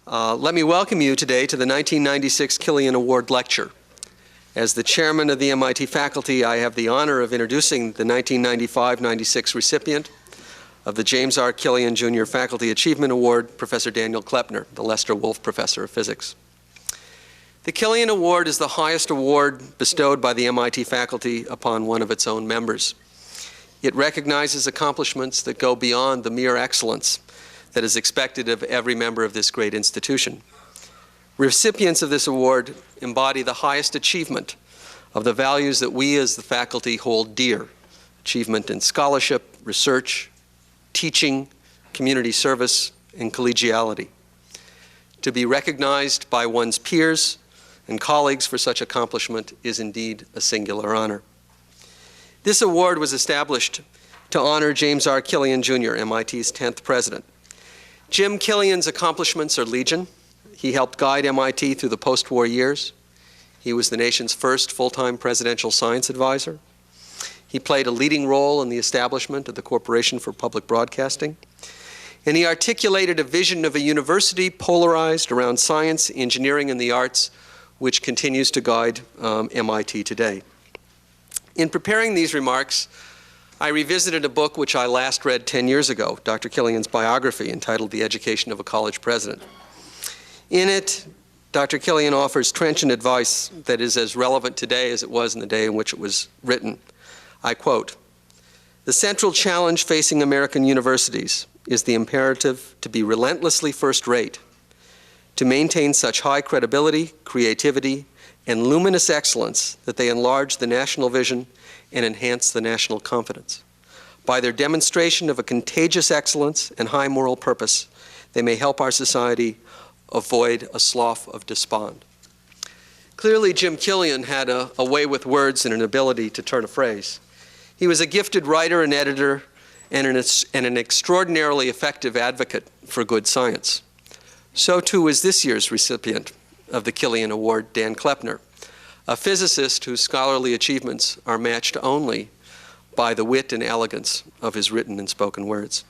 Let me welcome you today to the 1996 Killian Award Lecture. As the chairman of the MIT faculty, I have the honor of introducing the 1995-96 recipient of the James R. Killian Jr. Faculty Achievement Award, Professor Daniel Kleppner, the Lester Wolfe Professor of Physics. The Killian Award is the highest award bestowed by the MIT faculty upon one of its own members. It recognizes accomplishments that go beyond the mere excellence that is expected of every member of this great institution. Recipients of this award embody the highest achievement of the values that we as the faculty hold dear: achievement in scholarship, research, teaching, community service, and collegiality. To be recognized by one's peers and colleagues for such accomplishment is indeed a singular honor. This award was established to honor James R. Killian Jr., MIT's 10th president. Jim Killian's accomplishments are legion. He helped guide MIT through the post-war years. He was the nation's first full-time presidential science advisor. He played a leading role in the establishment of the Corporation for Public Broadcasting. And he articulated a vision of a university polarized around science, engineering, and the arts, which continues to guide MIT today. In preparing these remarks, I revisited a book which I last read 10 years ago, Dr. Killian's biography, entitled The Education of a College President. In it, Dr. Killian offers trenchant advice that is as relevant today as it was in the day in which it was written. I quote, "The central challenge facing American universities is the imperative to be relentlessly first-rate, to maintain such high credibility, creativity, and luminous excellence that they enlarge the national vision and enhance the national confidence. By their demonstration of a contagious excellence and high moral purpose, they may help our society avoid a slough of despond." Clearly, Jim Killian had a way with words and an ability to turn a phrase. He was a gifted writer and editor and an extraordinarily effective advocate for good science. So too is this year's recipient of the Killian Award, Dan Kleppner, a physicist whose scholarly achievements are matched only by the wit and elegance of his written and spoken words.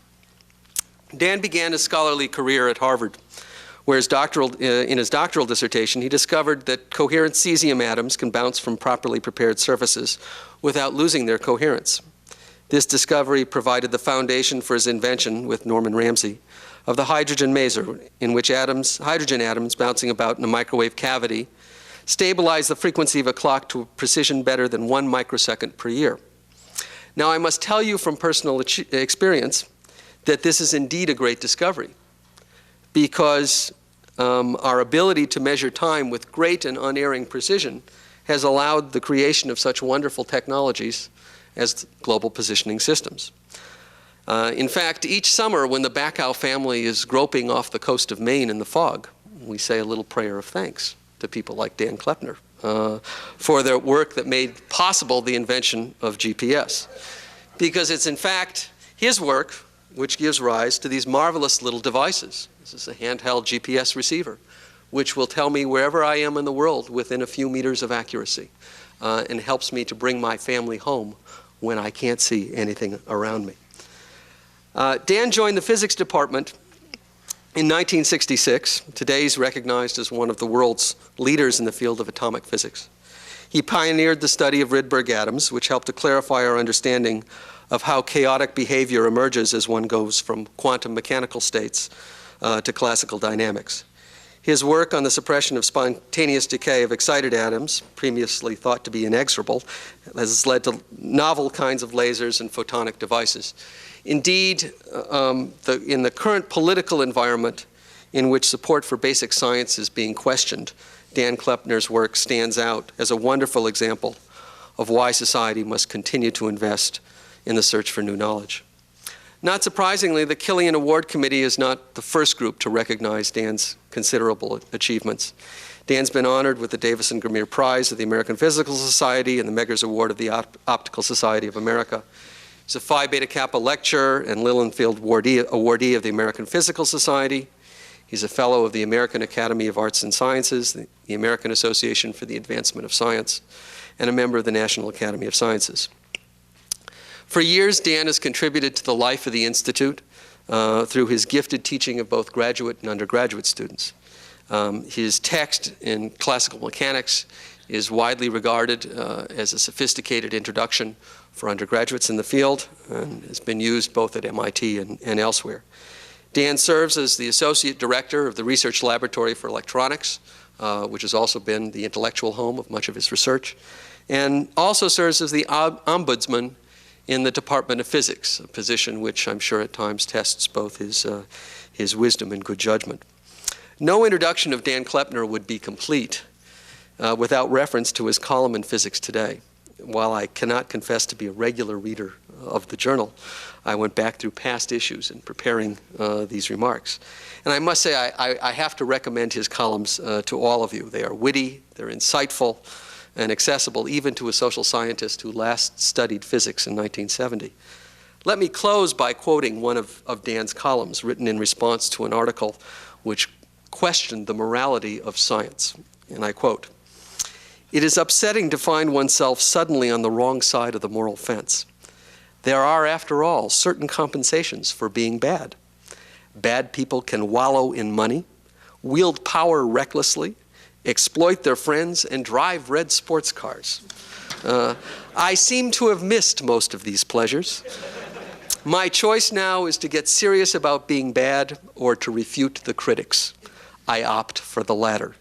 Dan began his scholarly career at Harvard, where in his doctoral dissertation, he discovered that coherent cesium atoms can bounce from properly prepared surfaces without losing their coherence. This discovery provided the foundation for his invention, with Norman Ramsey, of the hydrogen maser, in which hydrogen atoms bouncing about in a microwave cavity stabilize the frequency of a clock to a precision better than 1 microsecond per year. Now, I must tell you from personal experience that this is indeed a great discovery, because our ability to measure time with great and unerring precision has allowed the creation of such wonderful technologies as global positioning systems. In fact, each summer when the Bacow family is groping off the coast of Maine in the fog, we say a little prayer of thanks to people like Dan Kleppner for their work that made possible the invention of GPS. Because it's in fact his work which gives rise to these marvelous little devices. This is a handheld GPS receiver, which will tell me wherever I am in the world within a few meters of accuracy, and helps me to bring my family home when I can't see anything around me. Dan joined the physics department in 1966. Today he's recognized as one of the world's leaders in the field of atomic physics. He pioneered the study of Rydberg atoms, which helped to clarify our understanding of how chaotic behavior emerges as one goes from quantum mechanical states to classical dynamics. His work on the suppression of spontaneous decay of excited atoms, previously thought to be inexorable, has led to novel kinds of lasers and photonic devices. Indeed, in the current political environment in which support for basic science is being questioned, Dan Kleppner's work stands out as a wonderful example of why society must continue to invest in the search for new knowledge. Not surprisingly, the Killian Award Committee is not the first group to recognize Dan's considerable achievements. Dan's been honored with the Davis and Gramier Prize of the American Physical Society and the Meggers Award of the Optical Society of America. He's a Phi Beta Kappa lecturer and Lilienfeld awardee of the American Physical Society. He's a fellow of the American Academy of Arts and Sciences, the American Association for the Advancement of Science, and a member of the National Academy of Sciences. For years, Dan has contributed to the life of the Institute, through his gifted teaching of both graduate and undergraduate students. His text in classical mechanics is widely regarded as a sophisticated introduction for undergraduates in the field and has been used both at MIT and elsewhere. Dan serves as the Associate Director of the Research Laboratory for Electronics, which has also been the intellectual home of much of his research, and also serves as the Ombudsman in the Department of Physics, a position which I'm sure at times tests both his wisdom and good judgment. No introduction of Dan Kleppner would be complete without reference to his column in Physics Today. While I cannot confess to be a regular reader of the journal, I went back through past issues in preparing these remarks. And I must say I have to recommend his columns to all of you. They are witty, they're insightful, and accessible even to a social scientist who last studied physics in 1970. Let me close by quoting one of Dan's columns written in response to an article which questioned the morality of science. And I quote, "It is upsetting to find oneself suddenly on the wrong side of the moral fence. There are, after all, certain compensations for being bad. Bad people can wallow in money, wield power recklessly, exploit their friends, and drive red sports cars. I seem to have missed most of these pleasures. My choice now is to get serious about being bad or to refute the critics. I opt for the latter."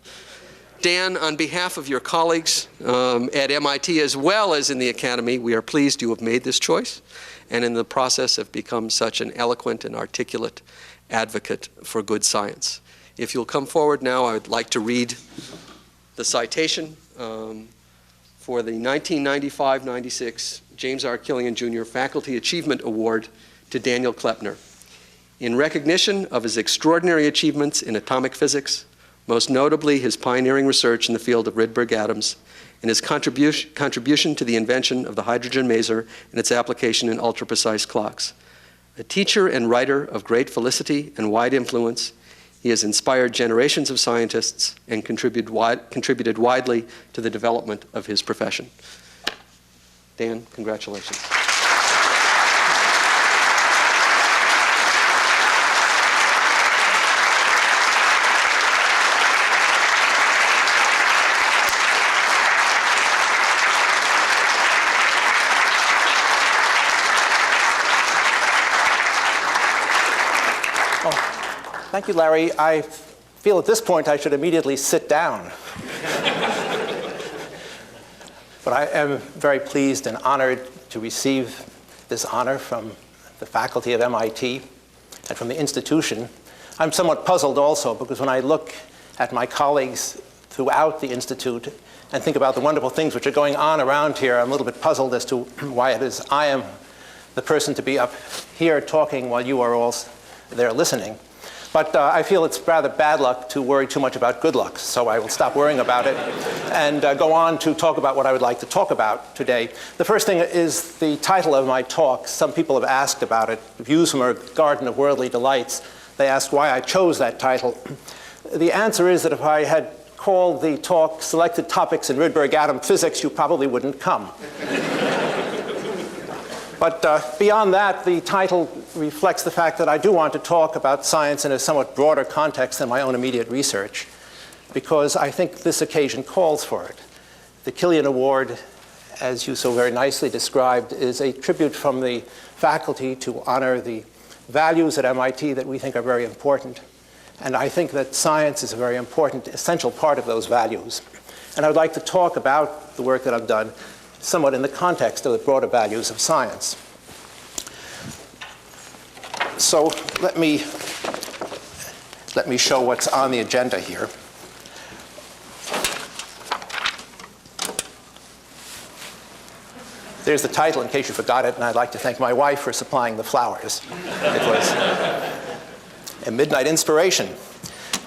Dan, on behalf of your colleagues at MIT as well as in the Academy, we are pleased you have made this choice and in the process have become such an eloquent and articulate advocate for good science. If you'll come forward now, I would like to read the citation for the 1995-96 James R. Killian Jr. Faculty Achievement Award to Daniel Kleppner. In recognition of his extraordinary achievements in atomic physics, most notably his pioneering research in the field of Rydberg atoms and his contribution to the invention of the hydrogen maser and its application in ultra-precise clocks. A teacher and writer of great felicity and wide influence, he has inspired generations of scientists and contributed widely to the development of his profession. Dan, congratulations. Thank you, Larry. I feel at this point I should immediately sit down. But I am very pleased and honored to receive this honor from the faculty of MIT and from the institution. I'm somewhat puzzled also because when I look at my colleagues throughout the institute and think about the wonderful things which are going on around here, I'm a little bit puzzled as to why it is I am the person to be up here talking while you are all there listening. But I feel it's rather bad luck to worry too much about good luck, so I will stop worrying about it and go on to talk about what I would like to talk about today. The first thing is the title of my talk. Some people have asked about it, Views from a Garden of Worldly Delights. They asked why I chose that title. The answer is that if I had called the talk Selected Topics in Rydberg Atom Physics, you probably wouldn't come. But beyond that, the title reflects the fact that I do want to talk about science in a somewhat broader context than my own immediate research, because I think this occasion calls for it. The Killian Award, as you so very nicely described, is a tribute from the faculty to honor the values at MIT that we think are very important. And I think that science is a very important, essential part of those values. And I would like to talk about the work that I've done somewhat in the context of the broader values of science. So let me show what's on the agenda here. There's the title, in case you forgot it, and I'd like to thank my wife for supplying the flowers. It was a midnight inspiration.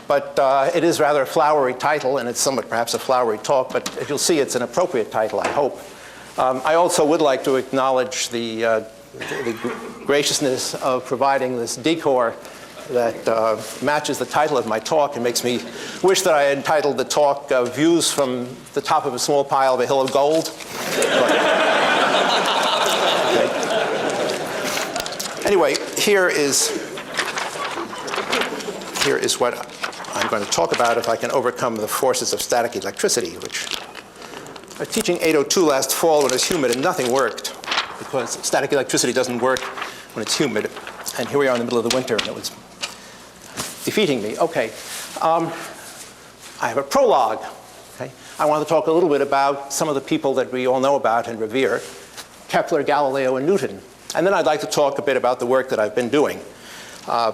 But it is rather a flowery title, and it's somewhat perhaps a flowery talk, but as you'll see, it's an appropriate title, I hope. I also would like to acknowledge the graciousness of providing this decor that matches the title of my talk and makes me wish that I had entitled the talk Views from the Top of a Small Pile of a Hill of Gold. But, okay. Anyway, here is here is what I'm going to talk about if I can overcome the forces of static electricity, which I was teaching 802 last fall when it was humid and nothing worked, because static electricity doesn't work when it's humid. And here we are in the middle of the winter, and it was defeating me. Okay. I have a prologue. Okay. I want to talk a little bit about some of the people that we all know about and revere, Kepler, Galileo, and Newton. And then I'd like to talk a bit about the work that I've been doing,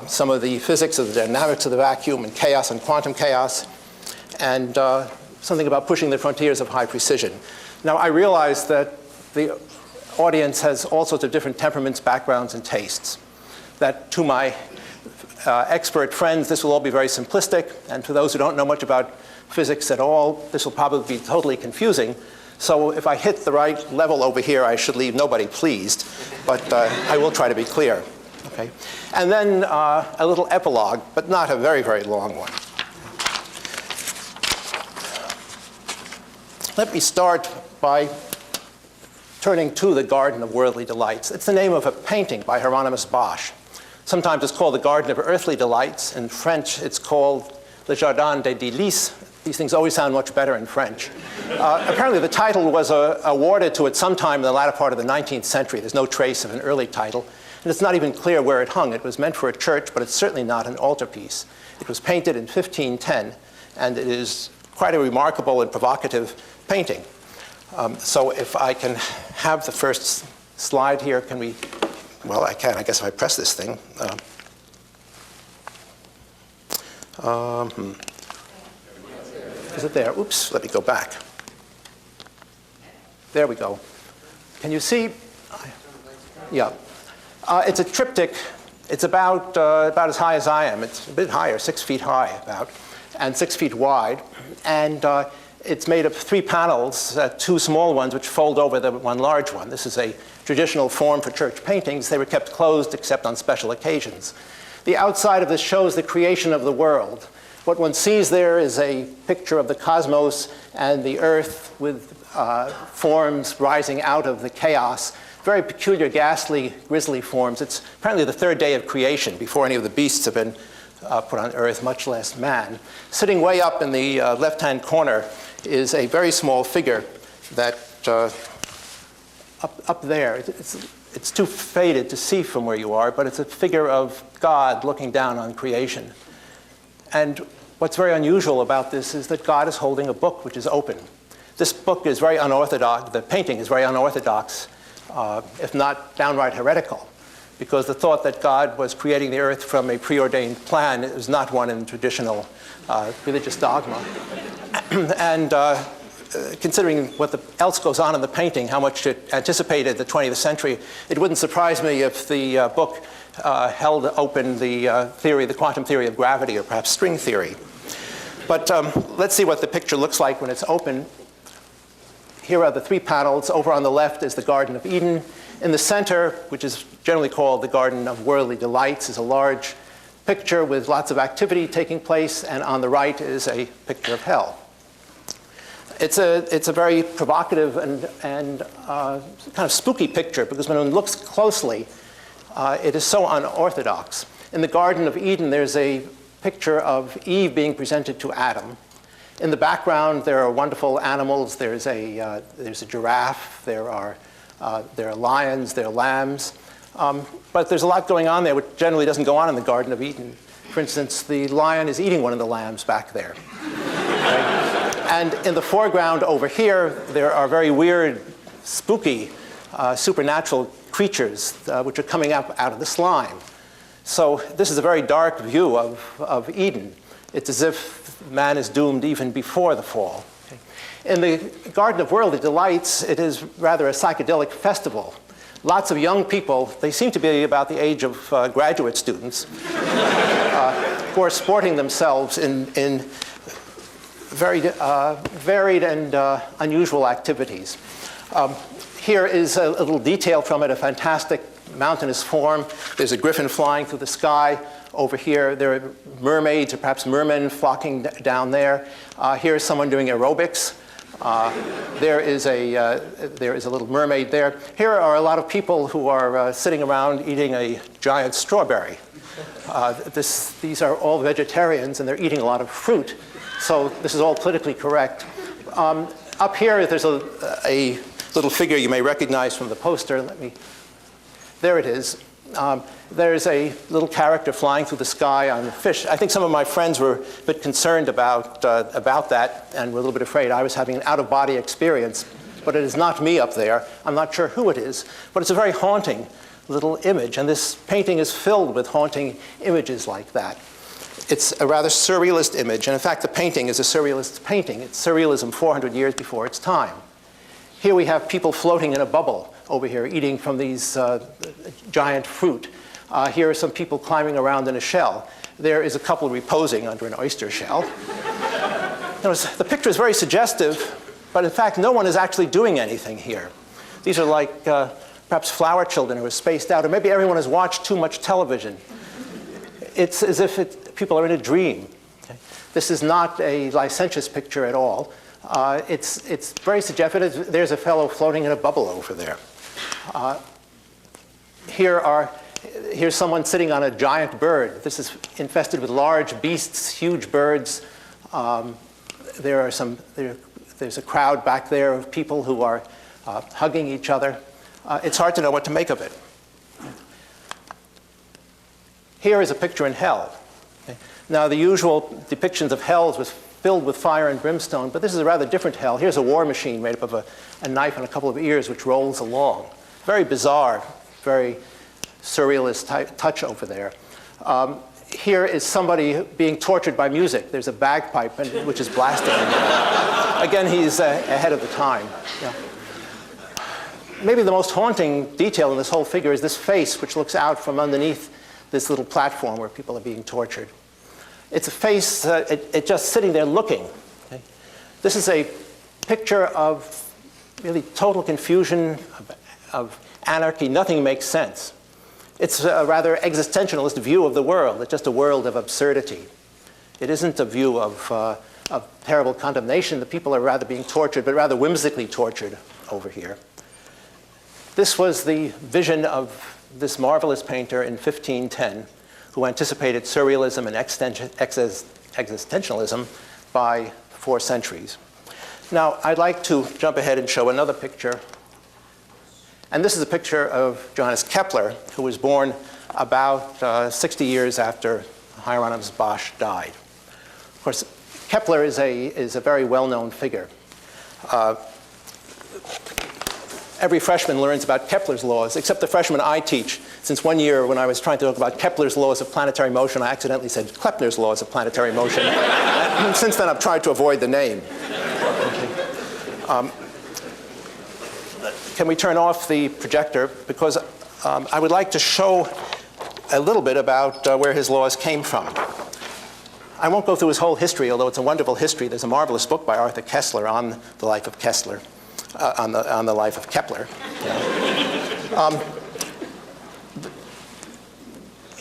some of the physics of the dynamics of the vacuum and chaos and quantum chaos, and something about pushing the frontiers of high precision. Now, I realize that the audience has all sorts of different temperaments, backgrounds, and tastes. That to my expert friends, this will all be very simplistic, and to those who don't know much about physics at all, this will probably be totally confusing. So if I hit the right level over here, I should leave nobody pleased, but I will try to be clear. Okay. And then a little epilogue, but not a very, very long one. Let me start by turning to the Garden of Worldly Delights. It's the name of a painting by Hieronymus Bosch. Sometimes it's called the Garden of Earthly Delights. In French, it's called Le Jardin des Délices. These things always sound much better in French. Apparently, the title was awarded to it sometime in the latter part of the 19th century. There's no trace of an early title. And it's not even clear where it hung. It was meant for a church, but it's certainly not an altarpiece. It was painted in 1510, and it is quite a remarkable and provocative painting. So if I can have the first slide here, can we? Well, I can, I guess, if I press this thing. Is it there? Oops, let me go back. There we go. Can you see? Yeah. It's a triptych. It's about as high as I am. It's a bit higher, 6 feet high about, and 6 feet wide. And it's made of 3 panels, 2 small ones which fold over the one large one. This is a traditional form for church paintings. They were kept closed except on special occasions. The outside of this shows the creation of the world. What one sees there is a picture of the cosmos and the earth with forms rising out of the chaos. Very peculiar, ghastly, grisly forms. It's apparently the 3rd day of creation, before any of the beasts have been put on earth, much less man. Sitting way up in the left-hand corner is a very small figure that up there. It's too faded to see from where you are, but it's a figure of God looking down on creation. And what's very unusual about this is that God is holding a book which is open. This book is very unorthodox. The painting is very unorthodox, if not downright heretical, because the thought that God was creating the earth from a preordained plan is not one in traditional religious dogma. And considering what else goes on in the painting, how much it anticipated the 20th century, it wouldn't surprise me if the book held open the quantum theory of gravity, or perhaps string theory. But let's see what the picture looks like when it's open. Here are the 3 panels. Over on the left is the Garden of Eden. In the center, which is generally called the Garden of Worldly Delights, is a large picture with lots of activity taking place, and on the right is a picture of hell. It's a very provocative and kind of spooky picture, because when one looks closely, it is so unorthodox. In the Garden of Eden, there's a picture of Eve being presented to Adam. In the background, there are wonderful animals. There's a giraffe. There are lions. There are lambs. But there's a lot going on there which generally doesn't go on in the Garden of Eden. For instance, the lion is eating one of the lambs back there. Okay? And in the foreground over here, there are very weird, spooky, supernatural creatures which are coming up out of the slime. So this is a very dark view of Eden. It's as if man is doomed even before the fall. Okay? In the Garden of Worldly Delights, it is rather a psychedelic festival. Lots of young people, they seem to be about the age of graduate students, who are sporting themselves in very varied and unusual activities. Here is a little detail from it, a fantastic mountainous form. There's a griffin flying through the sky. Over here, there are mermaids, or perhaps mermen, flocking down there. Here's someone doing aerobics. There is a little mermaid there. Here are a lot of people who are sitting around eating a giant strawberry. These are all vegetarians, and they're eating a lot of fruit. So this is all politically correct. Up here, there's a little figure you may recognize from the poster. There it is. There's a little character flying through the sky on a fish. I think some of my friends were a bit concerned about that and were a little bit afraid I was having an out-of-body experience. But it is not me up there. I'm not sure who it is. But it's a very haunting little image. And this painting is filled with haunting images like that. It's a rather surrealist image. And in fact, the painting is a surrealist painting. It's surrealism 400 years before its time. Here we have people floating in a bubble over here, eating from these giant fruit. Here are some people climbing around in a shell. There is a couple reposing under an oyster shell. The picture is very suggestive, but in fact, no one is actually doing anything here. These are like perhaps flower children who are spaced out, or maybe everyone has watched too much television. It's as if people are in a dream. Okay? This is not a licentious picture at all. It's very suggestive. There's a fellow floating in a bubble over there. Here's someone sitting on a giant bird. This is infested with large beasts, huge birds. There's a crowd back there of people who are hugging each other. It's hard to know what to make of it. Here is a picture in hell. Okay? Now, the usual depictions of hell was filled with fire and brimstone, but this is a rather different hell. Here's a war machine made up of a knife and a couple of ears which rolls along. Very bizarre, very surrealist touch over there. Here is somebody being tortured by music. There's a bagpipe which is blasting. Again, he's ahead of the time. Yeah. Maybe the most haunting detail in this whole figure is this face which looks out from underneath this little platform where people are being tortured. It's a face, it's just sitting there looking. Okay? This is a picture of really total confusion, of anarchy. Nothing makes sense. It's a rather existentialist view of the world. It's just a world of absurdity. It isn't a view of terrible condemnation. The people are rather being tortured, but rather whimsically tortured over here. This was the vision of this marvelous painter in 1510, who anticipated surrealism and existentialism by 4 centuries. Now, I'd like to jump ahead and show another picture. And this is a picture of Johannes Kepler, who was born about 60 years after Hieronymus Bosch died. Of course, Kepler is a very well-known figure. Every freshman learns about Kepler's laws, except the freshmen I teach. Since one year, when I was trying to talk about Kepler's laws of planetary motion, I accidentally said Kleppner's laws of planetary motion. And since then, I've tried to avoid the name. Okay. Can we turn off the projector? Because I would like to show a little bit about where his laws came from. I won't go through his whole history, although it's a wonderful history. There's a marvelous book by Arthur Koestler on the life of Kessler. On the life of Kepler. Yeah.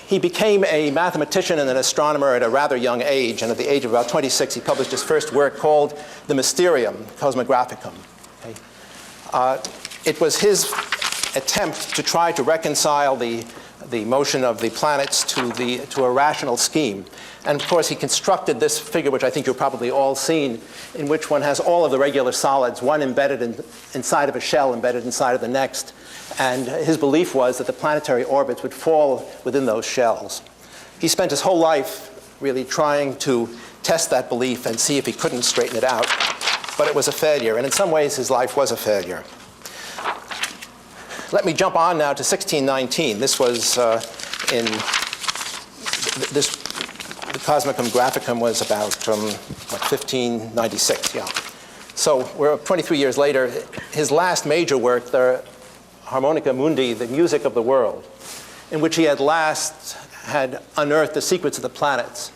He became a mathematician and an astronomer at a rather young age, and at the age of about 26, he published his first work called The Mysterium Cosmographicum. Okay. It was his attempt to try to reconcile the motion of the planets to a rational scheme. And of course, he constructed this figure, which I think you've probably all seen, in which one has all of the regular solids, one embedded inside of a shell, embedded inside of the next. And his belief was that the planetary orbits would fall within those shells. He spent his whole life really trying to test that belief and see if he couldn't straighten it out. But it was a failure, and in some ways, his life was a failure. Let me jump on now to 1619. This was the Cosmicum Graphicum was about 1596, yeah. So we're 23 years later. His last major work, the Harmonica Mundi, the music of the world, in which he at last had unearthed the secrets of the planets.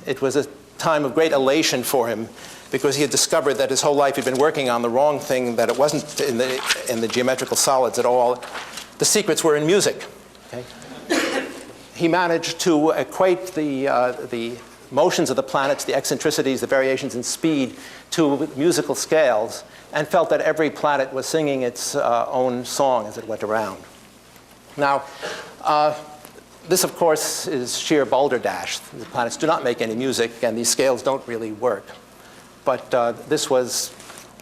It was a time of great elation for him because he had discovered that his whole life he'd been working on the wrong thing, that it wasn't in the geometrical solids at all. The secrets were in music. Okay? He managed to equate the motions of the planets, the eccentricities, the variations in speed, to musical scales, and felt that every planet was singing its own song as it went around. Now, This, of course, is sheer balderdash. The planets do not make any music, and these scales don't really work. But this was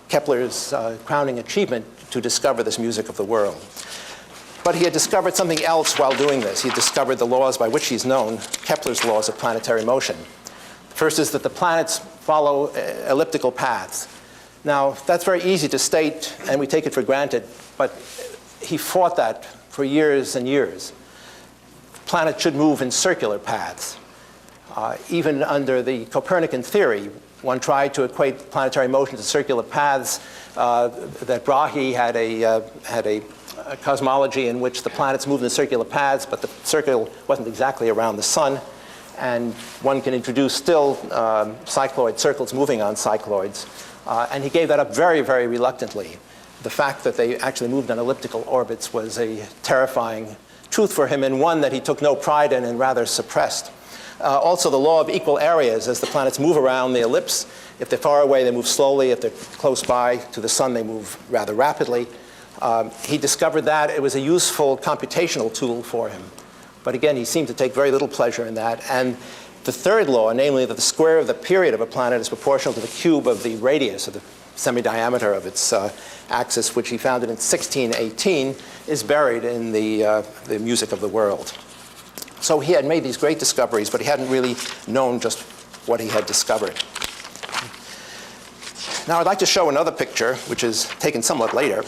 Kepler's crowning achievement to discover this music of the world. But he had discovered something else while doing this. He discovered the laws by which he's known, Kepler's laws of planetary motion. The first is that the planets follow elliptical paths. Now, that's very easy to state, and we take it for granted, but he fought that for years and years. Planets should move in circular paths. Even under the Copernican theory, one tried to equate planetary motion to circular paths. That Brahe had a cosmology in which the planets moved in circular paths, but the circle wasn't exactly around the sun. And one can introduce still cycloid circles moving on cycloids. And he gave that up very, very reluctantly. The fact that they actually moved on elliptical orbits was a terrifying truth for him, and one that he took no pride in and rather suppressed. Also, the law of equal areas. As the planets move around the ellipse, if they're far away, they move slowly. If they're close by to the sun, they move rather rapidly. He discovered that. It was a useful computational tool for him. But again, he seemed to take very little pleasure in that. And the third law, namely that the square of the period of a planet is proportional to the cube of the radius, of the semi-diameter of its axis, which he founded in 1618, is buried in the music of the world. So he had made these great discoveries, but he hadn't really known just what he had discovered. Now I'd like to show another picture, which is taken somewhat later.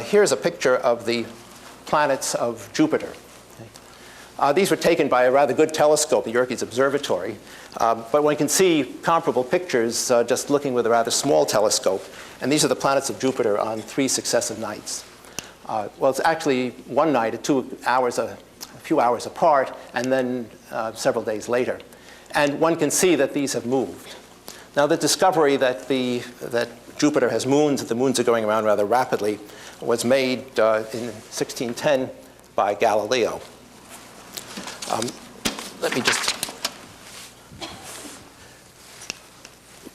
Here's a picture of the planets of Jupiter. These were taken by a rather good telescope, the Yerkes Observatory, but one can see comparable pictures just looking with a rather small telescope. And these are the planets of Jupiter on 3 successive nights. Well, it's actually one night at 2 hours, a few hours apart, and then several days later. And one can see that these have moved. Now, the discovery that Jupiter has moons, that the moons are going around rather rapidly, was made in 1610 by Galileo. Let me just,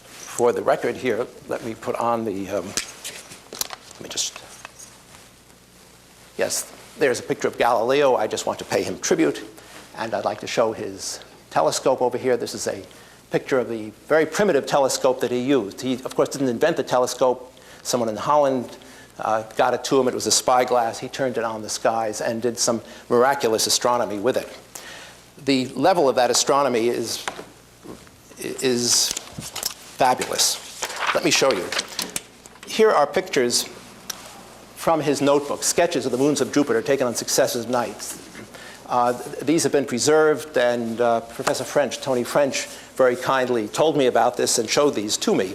for the record here, let me put on the, yes, there's a picture of Galileo. I just want to pay him tribute, and I'd like to show his telescope over here. This is a picture of the very primitive telescope that he used. He, of course, didn't invent the telescope. Someone in Holland got it to him. It was a spyglass. He turned it on the skies and did some miraculous astronomy with it. The level of that astronomy is fabulous. Let me show you. Here are pictures from his notebook, sketches of the moons of Jupiter taken on successive nights. These have been preserved, and Professor French, Tony French, very kindly told me about this and showed these to me.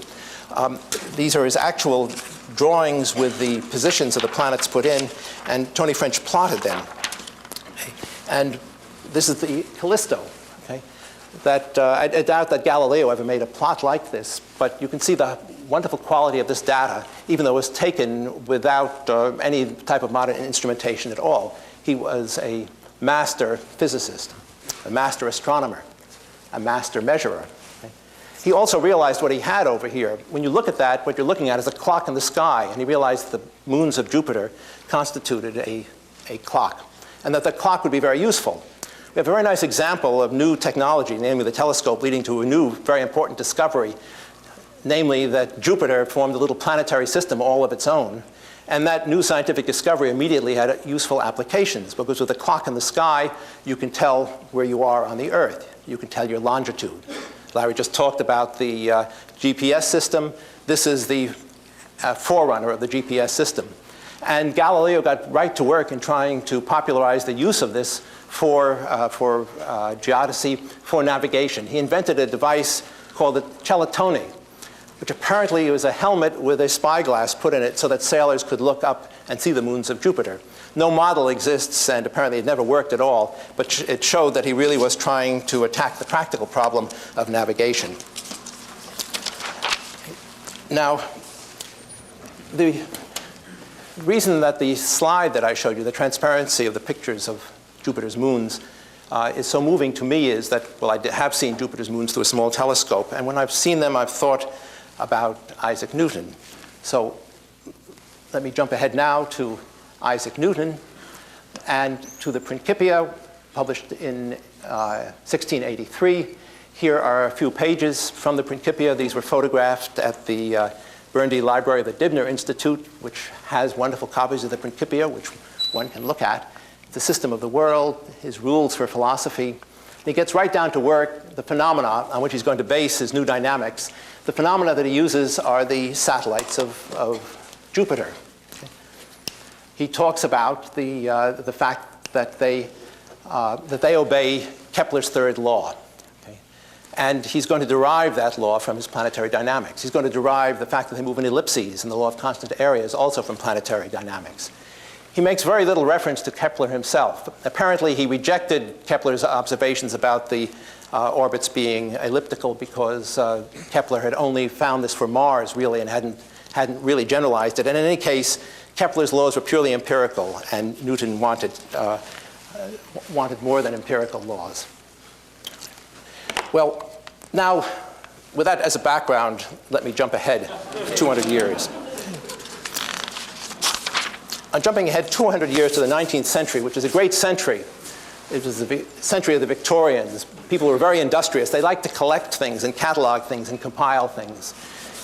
These are his actual drawings with the positions of the planets put in, and Tony French plotted them. And this is the Callisto. Okay? I doubt that Galileo ever made a plot like this, but you can see the wonderful quality of this data, even though it was taken without any type of modern instrumentation at all. He was a master physicist, a master astronomer, a master measurer. Okay? He also realized what he had over here. When you look at that, what you're looking at is a clock in the sky, and he realized the moons of Jupiter constituted a clock, and that the clock would be very useful. We have a very nice example of new technology, namely the telescope, leading to a new, very important discovery, namely that Jupiter formed a little planetary system all of its own. And that new scientific discovery immediately had useful applications, because with a clock in the sky, you can tell where you are on the Earth. You can tell your longitude. Larry just talked about the GPS system. This is the forerunner of the GPS system. And Galileo got right to work in trying to popularize the use of this for geodesy, for navigation. He invented a device called the celatone, which apparently was a helmet with a spyglass put in it so that sailors could look up and see the moons of Jupiter. No model exists, and apparently it never worked at all, but it showed that he really was trying to attack the practical problem of navigation. Now, the reason that the slide that I showed you, the transparency of the pictures of Jupiter's moons, is so moving to me is that, well, I have seen Jupiter's moons through a small telescope, and when I've seen them, I've thought about Isaac Newton. So let me jump ahead now to Isaac Newton and to the Principia, published in 1683. Here are a few pages from the Principia. These were photographed at the Burndy Library of the Dibner Institute, which has wonderful copies of the Principia, which one can look at. The system of the world, his rules for philosophy. And he gets right down to work, the phenomena on which he's going to base his new dynamics. The phenomena that he uses are the satellites of Jupiter. He talks about the fact that they obey Kepler's third law. Okay? And he's going to derive that law from his planetary dynamics. He's going to derive the fact that they move in ellipses and the law of constant areas also from planetary dynamics. He makes very little reference to Kepler himself. Apparently, he rejected Kepler's observations about the orbits being elliptical because Kepler had only found this for Mars, really, and hadn't really generalized it. And in any case, Kepler's laws were purely empirical, and Newton wanted more than empirical laws. Well, now, with that as a background, let me jump ahead 200 years. I'm jumping ahead 200 years to the 19th century, which is a great century. It was the century of the Victorians. People were very industrious. They liked to collect things and catalog things and compile things.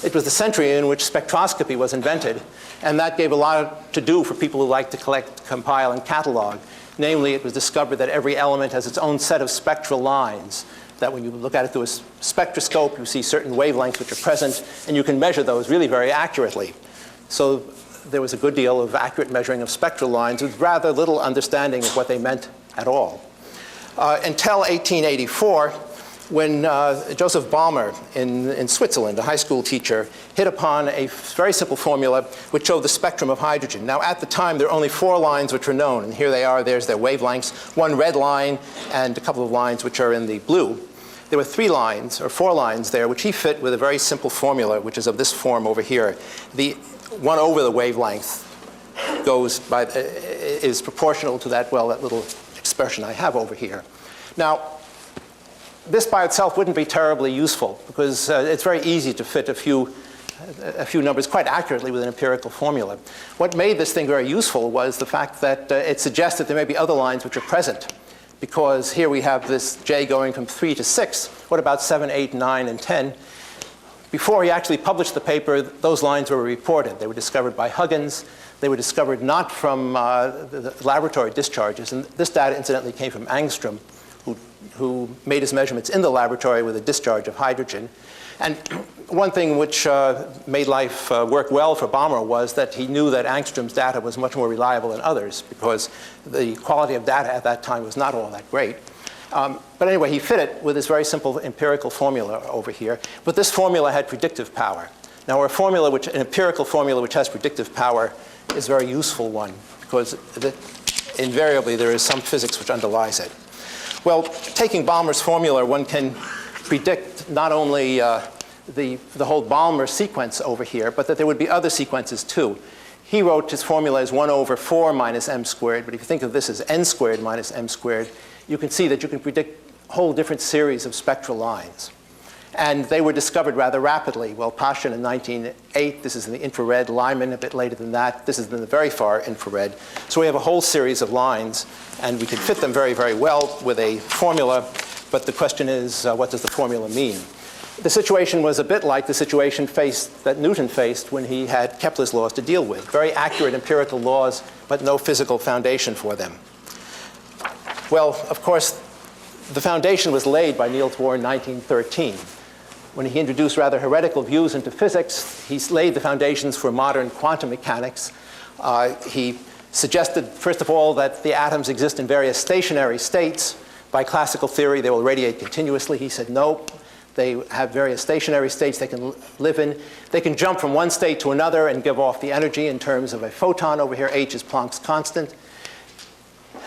It was the century in which spectroscopy was invented, and that gave a lot to do for people who liked to collect, compile, and catalog. Namely, it was discovered that every element has its own set of spectral lines, that when you look at it through a spectroscope, you see certain wavelengths which are present, and you can measure those really very accurately. So there was a good deal of accurate measuring of spectral lines with rather little understanding of what they meant at all. Until 1884, when Joseph Balmer in Switzerland, a high school teacher, hit upon a very simple formula which showed the spectrum of hydrogen. Now, at the time, there are only 4 lines which are known, and here they are. There's their wavelengths, 1 red line and a couple of lines which are in the blue. There were 3 lines, or 4 lines there, which he fit with a very simple formula, which is of this form over here. The 1 over the wavelength is proportional to that little expression I have over here. Now, this by itself wouldn't be terribly useful because it's very easy to fit a few numbers quite accurately with an empirical formula. What made this thing very useful was the fact that it suggests that there may be other lines which are present, because here we have this J going from 3 to 6. What about 7, 8, 9, and 10? Before he actually published the paper, those lines were reported. They were discovered by Huggins. They were discovered not from the laboratory discharges. And this data, incidentally, came from Angstrom, who made his measurements in the laboratory with a discharge of hydrogen. And one thing which made life work well for Balmer was that he knew that Angstrom's data was much more reliable than others because the quality of data at that time was not all that great. But anyway, he fit it with this very simple empirical formula over here. But this formula had predictive power. Now, an empirical formula which has predictive power is a very useful one because invariably there is some physics which underlies it. Well, taking Balmer's formula, one can predict not only the whole Balmer sequence over here, but that there would be other sequences too. He wrote his formula as 1 over 4 minus m squared, but if you think of this as n squared minus m squared, you can see that you can predict a whole different series of spectral lines. And they were discovered rather rapidly. Well, Paschen in 1908, this is in the infrared, Lyman a bit later than that, this is in the very far infrared. So we have a whole series of lines, and we can fit them very, very well with a formula, but the question is, what does the formula mean? The situation was a bit like the situation that Newton faced when he had Kepler's laws to deal with. Very accurate empirical laws, but no physical foundation for them. Well, of course, the foundation was laid by Niels Bohr in 1913. When he introduced rather heretical views into physics, he laid the foundations for modern quantum mechanics. He suggested, first of all, that the atoms exist in various stationary states. By classical theory, they will radiate continuously. He said, no, they have various stationary states they can live in. They can jump from one state to another and give off the energy in terms of a photon over here. H is Planck's constant.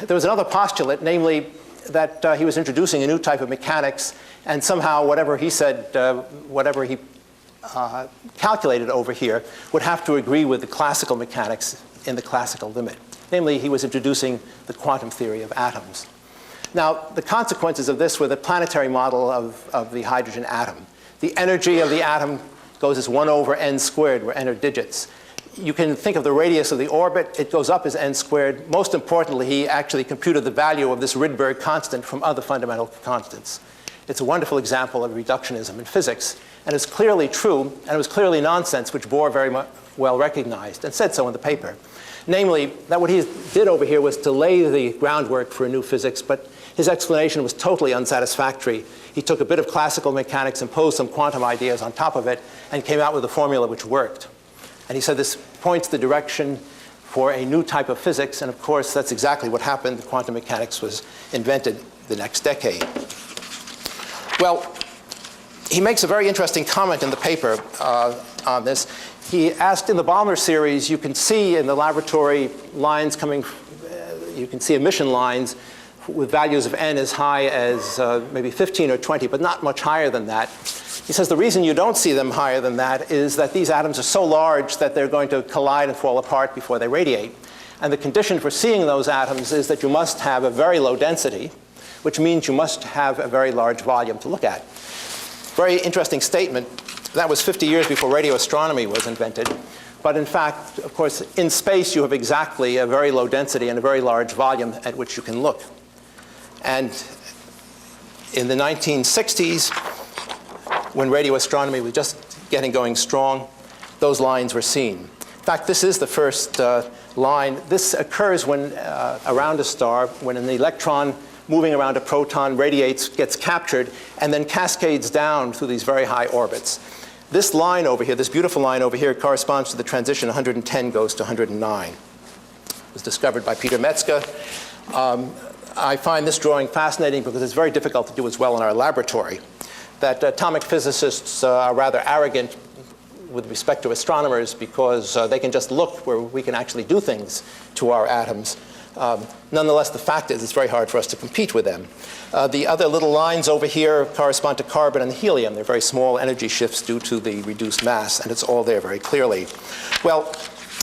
There was another postulate, namely that he was introducing a new type of mechanics, and somehow whatever he said, whatever he calculated over here, would have to agree with the classical mechanics in the classical limit. Namely, he was introducing the quantum theory of atoms. Now, the consequences of this were the planetary model of the hydrogen atom. The energy of the atom goes as 1 over n squared, where n are digits. you can think of the radius of the orbit. It goes up as n squared. Most importantly, he actually computed the value of this Rydberg constant from other fundamental constants. It's a wonderful example of reductionism in physics. And it's clearly true, and it was clearly nonsense, which Bohr very well recognized and said so in the paper. Namely, that what he did over here was to lay the groundwork for a new physics, but his explanation was totally unsatisfactory. He took a bit of classical mechanics, imposed some quantum ideas on top of it, and came out with a formula which worked. And he said this points the direction for a new type of physics, and of course, that's exactly what happened. Quantum mechanics was invented the next decade. Well, he makes a very interesting comment in the paper on this. He asked, in the Balmer series, you can see in the laboratory lines coming, you can see emission lines with values of n as high as maybe 15 or 20, but not much higher than that. He says the reason you don't see them higher than that is that these atoms are so large that they're going to collide and fall apart before they radiate. And the condition for seeing those atoms is that you must have a very low density, which means you must have a very large volume to look at. Very interesting statement. That was 50 years before radio astronomy was invented. But in fact, of course, in space, you have exactly a very low density and a very large volume at which you can look. And in the 1960s, when radio astronomy was just getting going strong, those lines were seen. In fact, this is the first line. This occurs when around a star, when an electron moving around a proton radiates, gets captured, and then cascades down through these very high orbits. This line over here, this beautiful line over here, corresponds to the transition 110 goes to 109. It was discovered by Peter Metzger. I find this drawing fascinating because it's very difficult to do as well in our laboratory. That atomic physicists are rather arrogant with respect to astronomers because they can just look where we can actually do things to our atoms. Nonetheless, the fact is it's very hard for us to compete with them. The other little lines over here correspond to carbon and helium. They're very small energy shifts due to the reduced mass, and it's all there very clearly. Well,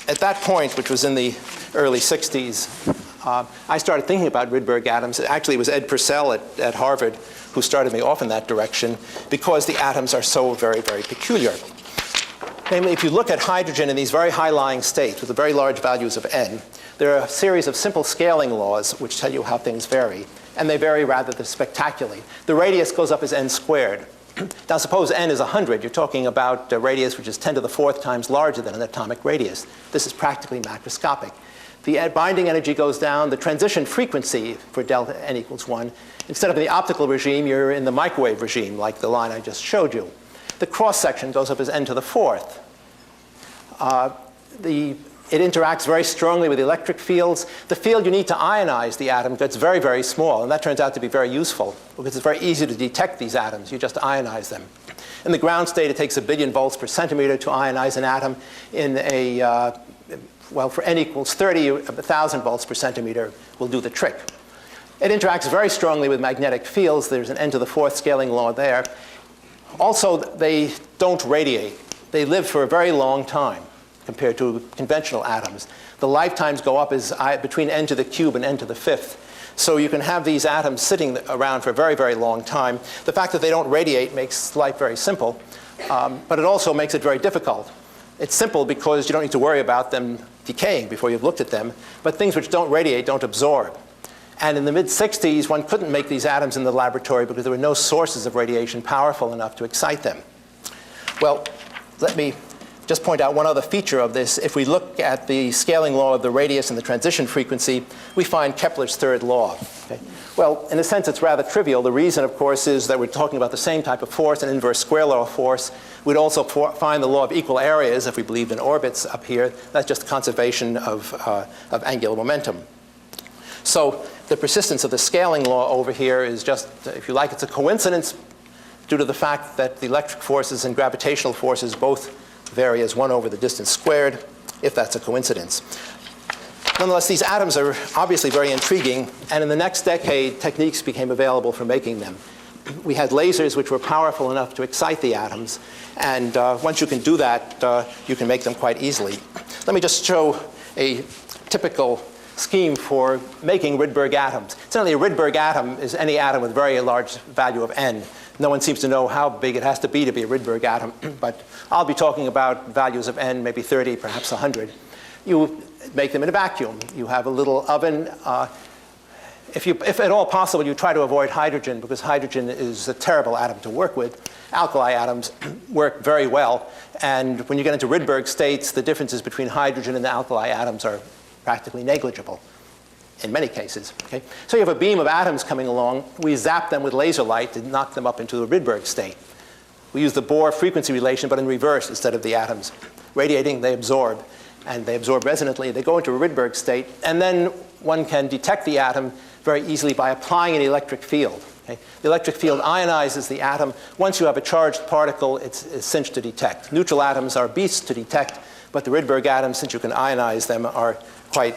at that point, which was in the early 60s, I started thinking about Rydberg atoms. Actually, it was Ed Purcell at Harvard who started me off in that direction because the atoms are so very, very peculiar. Namely, if you look at hydrogen in these very high-lying states with the very large values of n, there are a series of simple scaling laws which tell you how things vary, and they vary rather spectacularly. The radius goes up as n squared. Now, suppose n is 100. You're talking about a radius which is 10 to the 4th times larger than an atomic radius. This is practically macroscopic. The binding energy goes down. The transition frequency for delta n equals 1. Instead of the optical regime, you're in the microwave regime, like the line I just showed you. The cross-section goes up as n to the 4th. It interacts very strongly with electric fields. The field you need to ionize the atom gets very, very small, and that turns out to be very useful because it's very easy to detect these atoms. You just ionize them. In the ground state, it takes 1 billion volts per centimeter to ionize an atom. In a, well, for n equals 30, 1,000 volts per centimeter will do the trick. It interacts very strongly with magnetic fields. There's an n to the 4th scaling law there. Also, they don't radiate. They live for a very long time compared to conventional atoms. The lifetimes go up as between n to the cube and n to the 5th. So you can have these atoms sitting around for a very, very long time. The fact that they don't radiate makes life very simple, but it also makes it very difficult. It's simple because you don't need to worry about them decaying before you've looked at them, but things which don't radiate don't absorb. And in the mid-60s, one couldn't make these atoms in the laboratory because there were no sources of radiation powerful enough to excite them. Well, let me just point out one other feature of this. If we look at the scaling law of the radius and the transition frequency, we find Kepler's third law. Okay? Well, in a sense, it's rather trivial. The reason, of course, is that we're talking about the same type of force, an inverse square law of force. We'd also find the law of equal areas if we believed in orbits up here. That's just conservation of angular momentum. So the persistence of the scaling law over here is just, if you like, it's a coincidence due to the fact that the electric forces and gravitational forces both vary as 1 over the distance squared, if that's a coincidence. Nonetheless, these atoms are obviously very intriguing, and in the next decade, techniques became available for making them. We had lasers which were powerful enough to excite the atoms, and once you can do that, you can make them quite easily. Let me just show a typical scheme for making Rydberg atoms. Certainly, a Rydberg atom is any atom with very large value of n. No one seems to know how big it has to be a Rydberg atom, but I'll be talking about values of n, maybe 30, perhaps 100. You make them in a vacuum. You have a little oven. If at all possible, you try to avoid hydrogen, because hydrogen is a terrible atom to work with. Alkali atoms work very well. And when you get into Rydberg states, the differences between hydrogen and the alkali atoms are practically negligible in many cases. Okay? So you have a beam of atoms coming along. We zap them with laser light to knock them up into a Rydberg state. We use the Bohr frequency relation, but in reverse. Instead of the atoms radiating, they absorb. And they absorb resonantly. They go into a Rydberg state. And then one can detect the atom very easily by applying an electric field. Okay? The electric field ionizes the atom. Once you have a charged particle, it's cinched to detect. Neutral atoms are beasts to detect, but the Rydberg atoms, since you can ionize them, are quite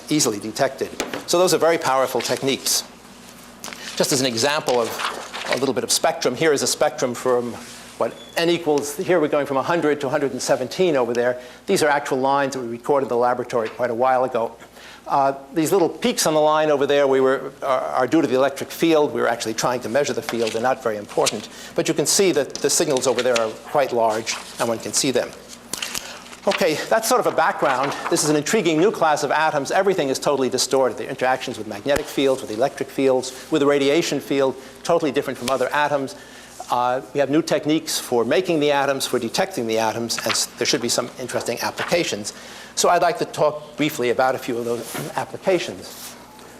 easily detected. So those are very powerful techniques. Just as an example of a little bit of spectrum, here is a spectrum from what n equals, here we're going from 100 to 117 over there. These are actual lines that we recorded in the laboratory quite a while ago. These little peaks on the line over there are due to the electric field. We were actually trying to measure the field. They're not very important. But you can see that the signals over there are quite large, and one can see them. OK, that's sort of a background. This is an intriguing new class of atoms. Everything is totally distorted. The interactions with magnetic fields, with electric fields, with the radiation field, totally different from other atoms. We have new techniques for making the atoms, for detecting the atoms, and there should be some interesting applications. So I'd like to talk briefly about a few of those applications.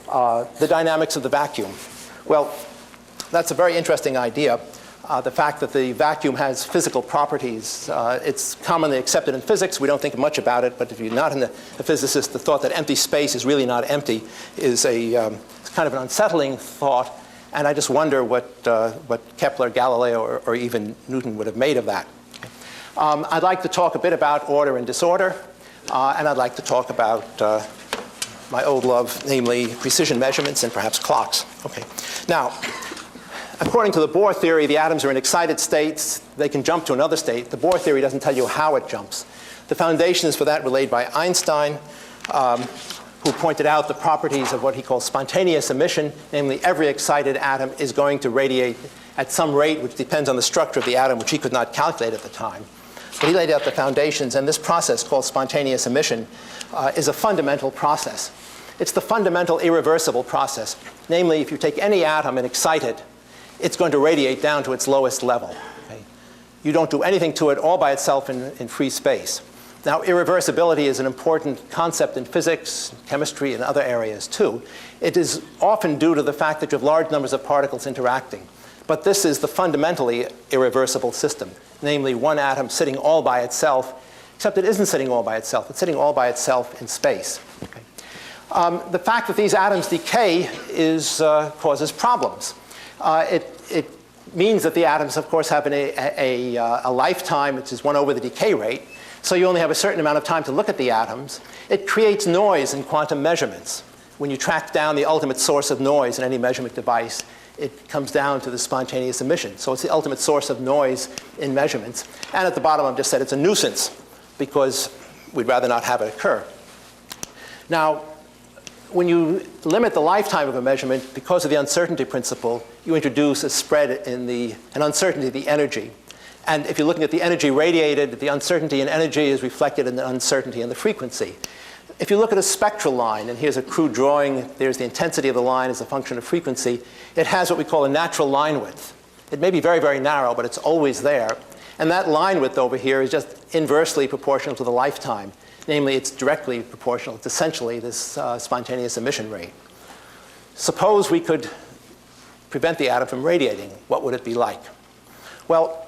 The dynamics of the vacuum. Well, that's a very interesting idea. The fact that the vacuum has physical properties. It's commonly accepted in physics. We don't think much about it, but if you're not a physicist, the thought that empty space is really not empty is kind of an unsettling thought. And I just wonder what Kepler, Galileo, or even Newton would have made of that. I'd like to talk a bit about order and disorder. And I'd like to talk about my old love, namely precision measurements and perhaps clocks. OK. Now, according to the Bohr theory, the atoms are in excited states. They can jump to another state. The Bohr theory doesn't tell you how it jumps. The foundations for that were laid by Einstein, who pointed out the properties of what he calls spontaneous emission. Namely, every excited atom is going to radiate at some rate which depends on the structure of the atom, which he could not calculate at the time. But he laid out the foundations, and this process called spontaneous emission is a fundamental process. It's the fundamental irreversible process. Namely, if you take any atom and excite it, it's going to radiate down to its lowest level. Okay? You don't do anything to it all by itself in free space. Now, irreversibility is an important concept in physics, chemistry, and other areas too. It is often due to the fact that you have large numbers of particles interacting. But this is the fundamentally irreversible system, namely one atom sitting all by itself, except it isn't sitting all by itself. It's sitting all by itself in space. Okay. The fact that these atoms decay causes problems. It means that the atoms, of course, have a lifetime, which is 1 over the decay rate. So you only have a certain amount of time to look at the atoms. It creates noise in quantum measurements. When you track down the ultimate source of noise in any measurement device, it comes down to the spontaneous emission. So it's the ultimate source of noise in measurements. And at the bottom, I've just said it's a nuisance, because we'd rather not have it occur. Now, when you limit the lifetime of a measurement, because of the uncertainty principle, you introduce a spread in an uncertainty of the energy. And if you're looking at the energy radiated, the uncertainty in energy is reflected in the uncertainty in the frequency. If you look at a spectral line, and here's a crude drawing, there's the intensity of the line as a function of frequency, it has what we call a natural line width. It may be very, very narrow, but it's always there. And that line width over here is just inversely proportional to the lifetime. Namely, it's directly proportional. It's essentially this spontaneous emission rate. Suppose we could prevent the atom from radiating. What would it be like? Well,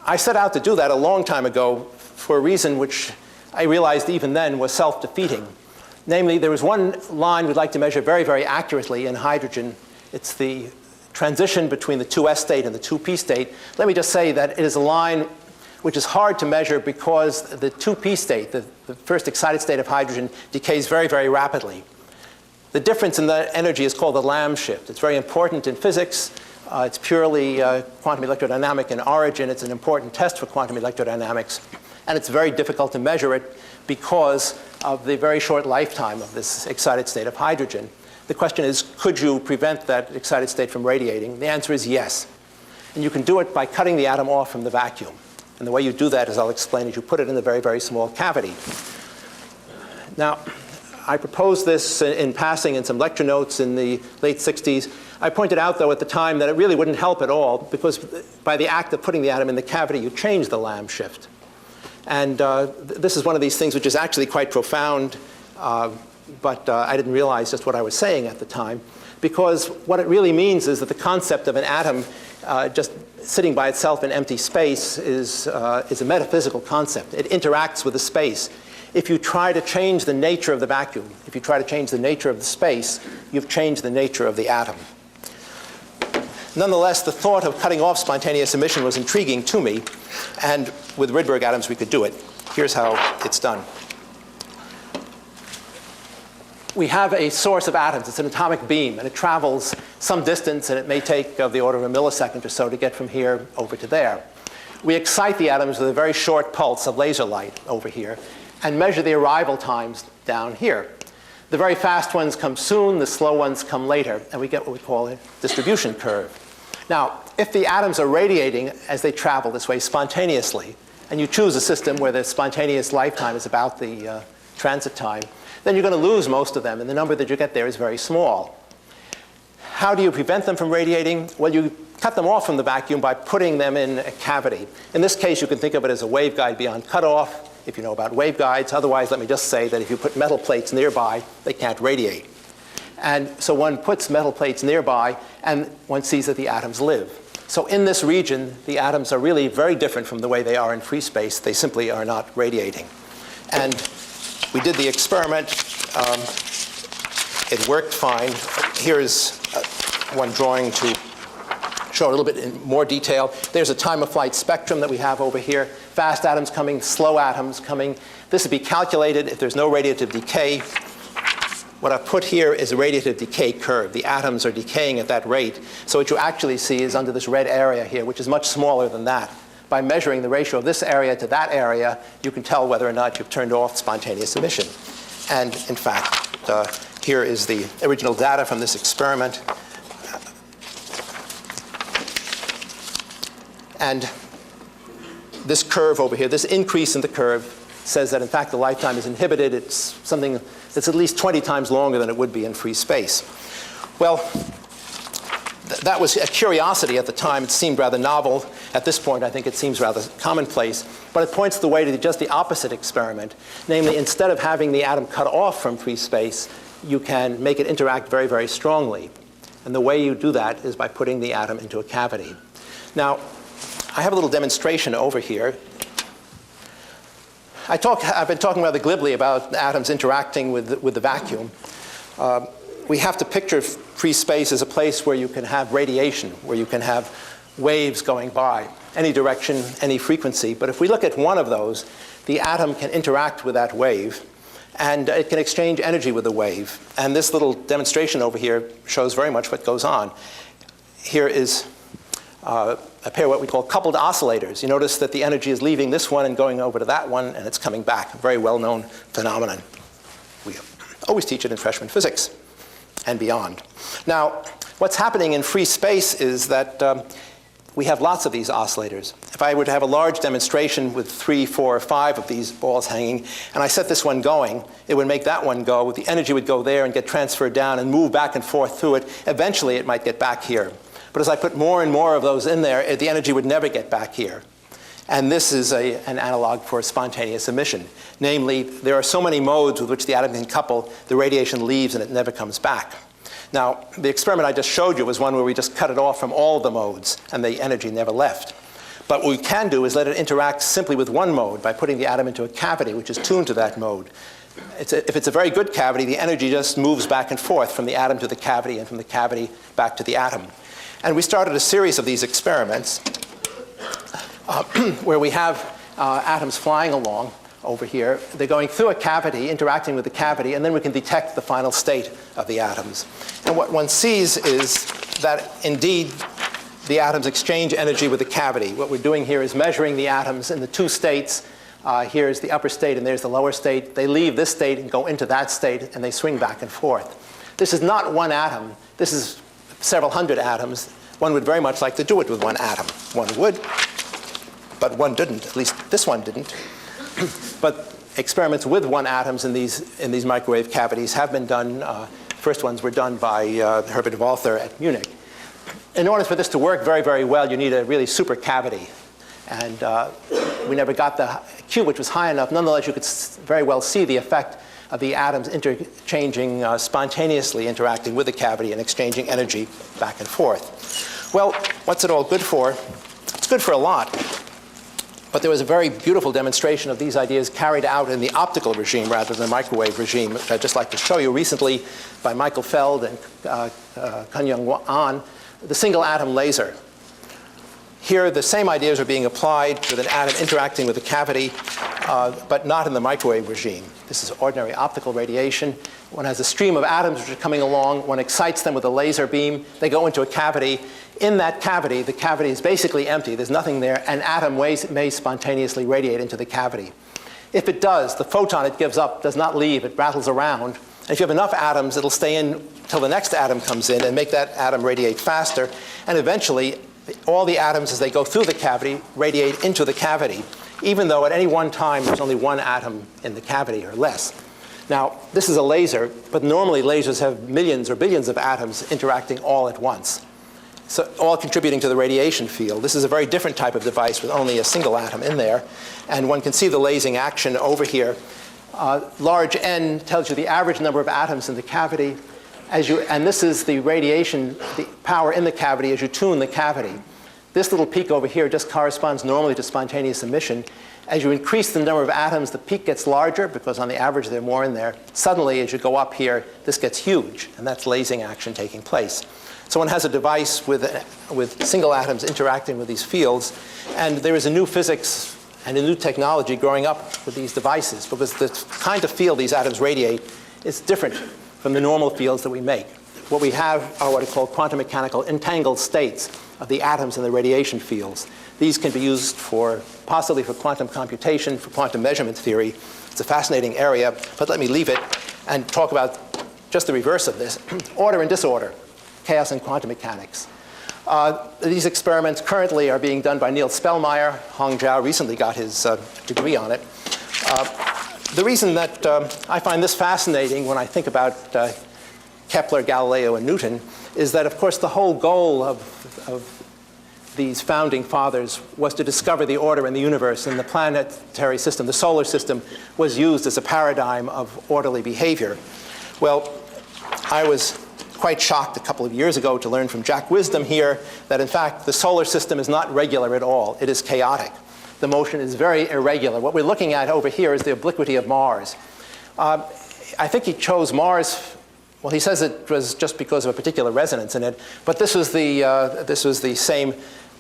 I set out to do that a long time ago for a reason which I realized even then was self-defeating. Namely, there was one line we'd like to measure very, very accurately in hydrogen. It's the transition between the 2s state and the 2p state. Let me just say that it is a line which is hard to measure because the 2p state, the first excited state of hydrogen, decays very, very rapidly. The difference in the energy is called the Lamb shift. It's very important in physics. It's purely quantum electrodynamic in origin. It's an important test for quantum electrodynamics. And it's very difficult to measure it because of the very short lifetime of this excited state of hydrogen. The question is, could you prevent that excited state from radiating? The answer is yes. And you can do it by cutting the atom off from the vacuum. And the way you do that, as I'll explain, is you put it in a very, very small cavity. Now, I proposed this in passing in some lecture notes in the late 60s. I pointed out, though, at the time that it really wouldn't help at all, because by the act of putting the atom in the cavity, you change the Lamb shift. And this is one of these things which is actually quite profound, but I didn't realize just what I was saying at the time, because what it really means is that the concept of an atom just sitting by itself in empty space is a metaphysical concept. It interacts with the space. If you try to change the nature of the vacuum, if you try to change the nature of the space, you've changed the nature of the atom. Nonetheless, the thought of cutting off spontaneous emission was intriguing to me, and with Rydberg atoms we could do it. Here's how it's done. We have a source of atoms. It's an atomic beam, and it travels some distance, and it may take of the order of a millisecond or so to get from here over to there. We excite the atoms with a very short pulse of laser light over here, and measure the arrival times down here. The very fast ones come soon, the slow ones come later, and we get what we call a distribution curve. Now, if the atoms are radiating as they travel this way spontaneously, and you choose a system where the spontaneous lifetime is about the transit time, then you're going to lose most of them, and the number that you get there is very small. How do you prevent them from radiating? Well, you cut them off from the vacuum by putting them in a cavity. In this case, you can think of it as a waveguide beyond cutoff, if you know about waveguides. Otherwise, let me just say that if you put metal plates nearby, they can't radiate. And so one puts metal plates nearby, and one sees that the atoms live. So in this region, the atoms are really very different from the way they are in free space. They simply are not radiating. And we did the experiment. It worked fine. Here's one drawing to show a little bit in more detail. There's a time-of-flight spectrum that we have over here. Fast atoms coming, slow atoms coming. This would be calculated if there's no radiative decay. What I've put here is a radiative decay curve. The atoms are decaying at that rate. So what you actually see is under this red area here, which is much smaller than that. By measuring the ratio of this area to that area, you can tell whether or not you've turned off spontaneous emission. And in fact, here is the original data from this experiment. And this curve over here, this increase in the curve, says that in fact the lifetime is inhibited. It's something that's at least 20 times longer than it would be in free space. Well, that was a curiosity at the time. It seemed rather novel. At this point, I think it seems rather commonplace. But it points the way to just the opposite experiment. Namely, instead of having the atom cut off from free space, you can make it interact very, very strongly. And the way you do that is by putting the atom into a cavity. Now, I have a little demonstration over here. I've been talking rather glibly about atoms interacting with the vacuum. We have to picture free space as a place where you can have radiation, where you can have waves going by, any direction, any frequency. But if we look at one of those, the atom can interact with that wave, and it can exchange energy with the wave. And this little demonstration over here shows very much what goes on. Here is a pair of what we call coupled oscillators. You notice that the energy is leaving this one and going over to that one, and it's coming back. A very well-known phenomenon. We always teach it in freshman physics and beyond. Now, what's happening in free space is that we have lots of these oscillators. If I were to have a large demonstration with 3, 4, or 5 of these balls hanging, and I set this one going, it would make that one go. The energy would go there and get transferred down and move back and forth through it. Eventually, it might get back here. But as I put more and more of those in there, the energy would never get back here. And this is an analog for spontaneous emission. Namely, there are so many modes with which the atom can couple, the radiation leaves and it never comes back. Now, the experiment I just showed you was one where we just cut it off from all the modes, and the energy never left. But what we can do is let it interact simply with one mode by putting the atom into a cavity which is tuned to that mode. If it's a very good cavity, the energy just moves back and forth from the atom to the cavity and from the cavity back to the atom. And we started a series of these experiments where we have atoms flying along over here. They're going through a cavity, interacting with the cavity, and then we can detect the final state of the atoms. And what one sees is that, indeed, the atoms exchange energy with the cavity. What we're doing here is measuring the atoms in the two states. Here's the upper state, and there's the lower state. They leave this state and go into that state, and they swing back and forth. This is not one atom. This is several hundred atoms. one would very much like to do it with one atom. One would, but one didn't. At least this one didn't. But experiments with one atoms in these microwave cavities have been done. First ones were done by Herbert Wolfe at Munich. In order for this to work very, very well, you need a really super cavity. And we never got the Q, which was high enough. Nonetheless, you could very well see the effect of the atoms interchanging, spontaneously interacting with the cavity and exchanging energy back and forth. Well, what's it all good for? It's good for a lot. But there was a very beautiful demonstration of these ideas carried out in the optical regime rather than the microwave regime, which I'd just like to show you recently by Michael Feld and Kunyoung An, the single atom laser. Here, the same ideas are being applied with an atom interacting with the cavity, but not in the microwave regime. This is ordinary optical radiation. One has a stream of atoms which are coming along. One excites them with a laser beam. They go into a cavity. In that cavity, the cavity is basically empty. There's nothing there. An atom may spontaneously radiate into the cavity. If it does, the photon it gives up does not leave. It rattles around. And if you have enough atoms, it'll stay in until the next atom comes in and make that atom radiate faster. And eventually, all the atoms, as they go through the cavity, radiate into the cavity, even though at any one time there's only one atom in the cavity or less. Now, this is a laser, but normally lasers have millions or billions of atoms interacting all at once, so all contributing to the radiation field. This is a very different type of device with only a single atom in there, and one can see the lasing action over here. Large N tells you the average number of atoms in the cavity, and this is the radiation, the power in the cavity as you tune the cavity. This little peak over here just corresponds normally to spontaneous emission. As you increase the number of atoms, the peak gets larger because on the average there are more in there. Suddenly, as you go up here, this gets huge, and that's lasing action taking place. So one has a device with single atoms interacting with these fields, and there is a new physics and a new technology growing up with these devices because the kind of field these atoms radiate is different from the normal fields that we make. What we have are what are called quantum mechanical entangled states of the atoms in the radiation fields. These can be used possibly for quantum computation, for quantum measurement theory. It's a fascinating area, but let me leave it and talk about just the reverse of this, order and disorder, chaos and quantum mechanics. These experiments currently are being done by Neil Spellmeyer. Hong Zhao recently got his degree on it. The reason that I find this fascinating when I think about Kepler, Galileo, and Newton is that, of course, the whole goal of these founding fathers was to discover the order in the universe, and the planetary system, the solar system, was used as a paradigm of orderly behavior. Well, I was quite shocked a couple of years ago to learn from Jack Wisdom here that, in fact, the solar system is not regular at all. It is chaotic. The motion is very irregular. What we're looking at over here is the obliquity of Mars. I think he chose Mars. Well, he says it was just because of a particular resonance in it, but this was the same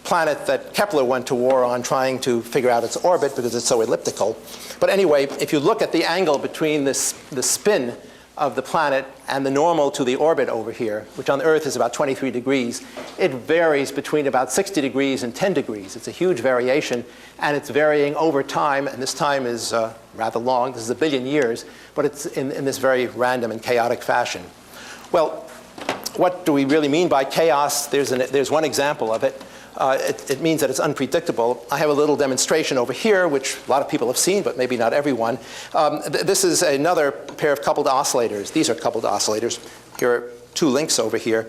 planet that Kepler went to war on trying to figure out its orbit because it's so elliptical. But anyway, if you look at the angle between the spin of the planet and the normal to the orbit over here, which on Earth is about 23 degrees, it varies between about 60 degrees and 10 degrees. It's a huge variation, and it's varying over time, and this time is rather long. This is 1 billion years, but it's in this very random and chaotic fashion. Well, what do we really mean by chaos? There's one example of it. It means that it's unpredictable. I have a little demonstration over here, which a lot of people have seen, but maybe not everyone. This is another pair of coupled oscillators. These are coupled oscillators. Here are 2 links over here.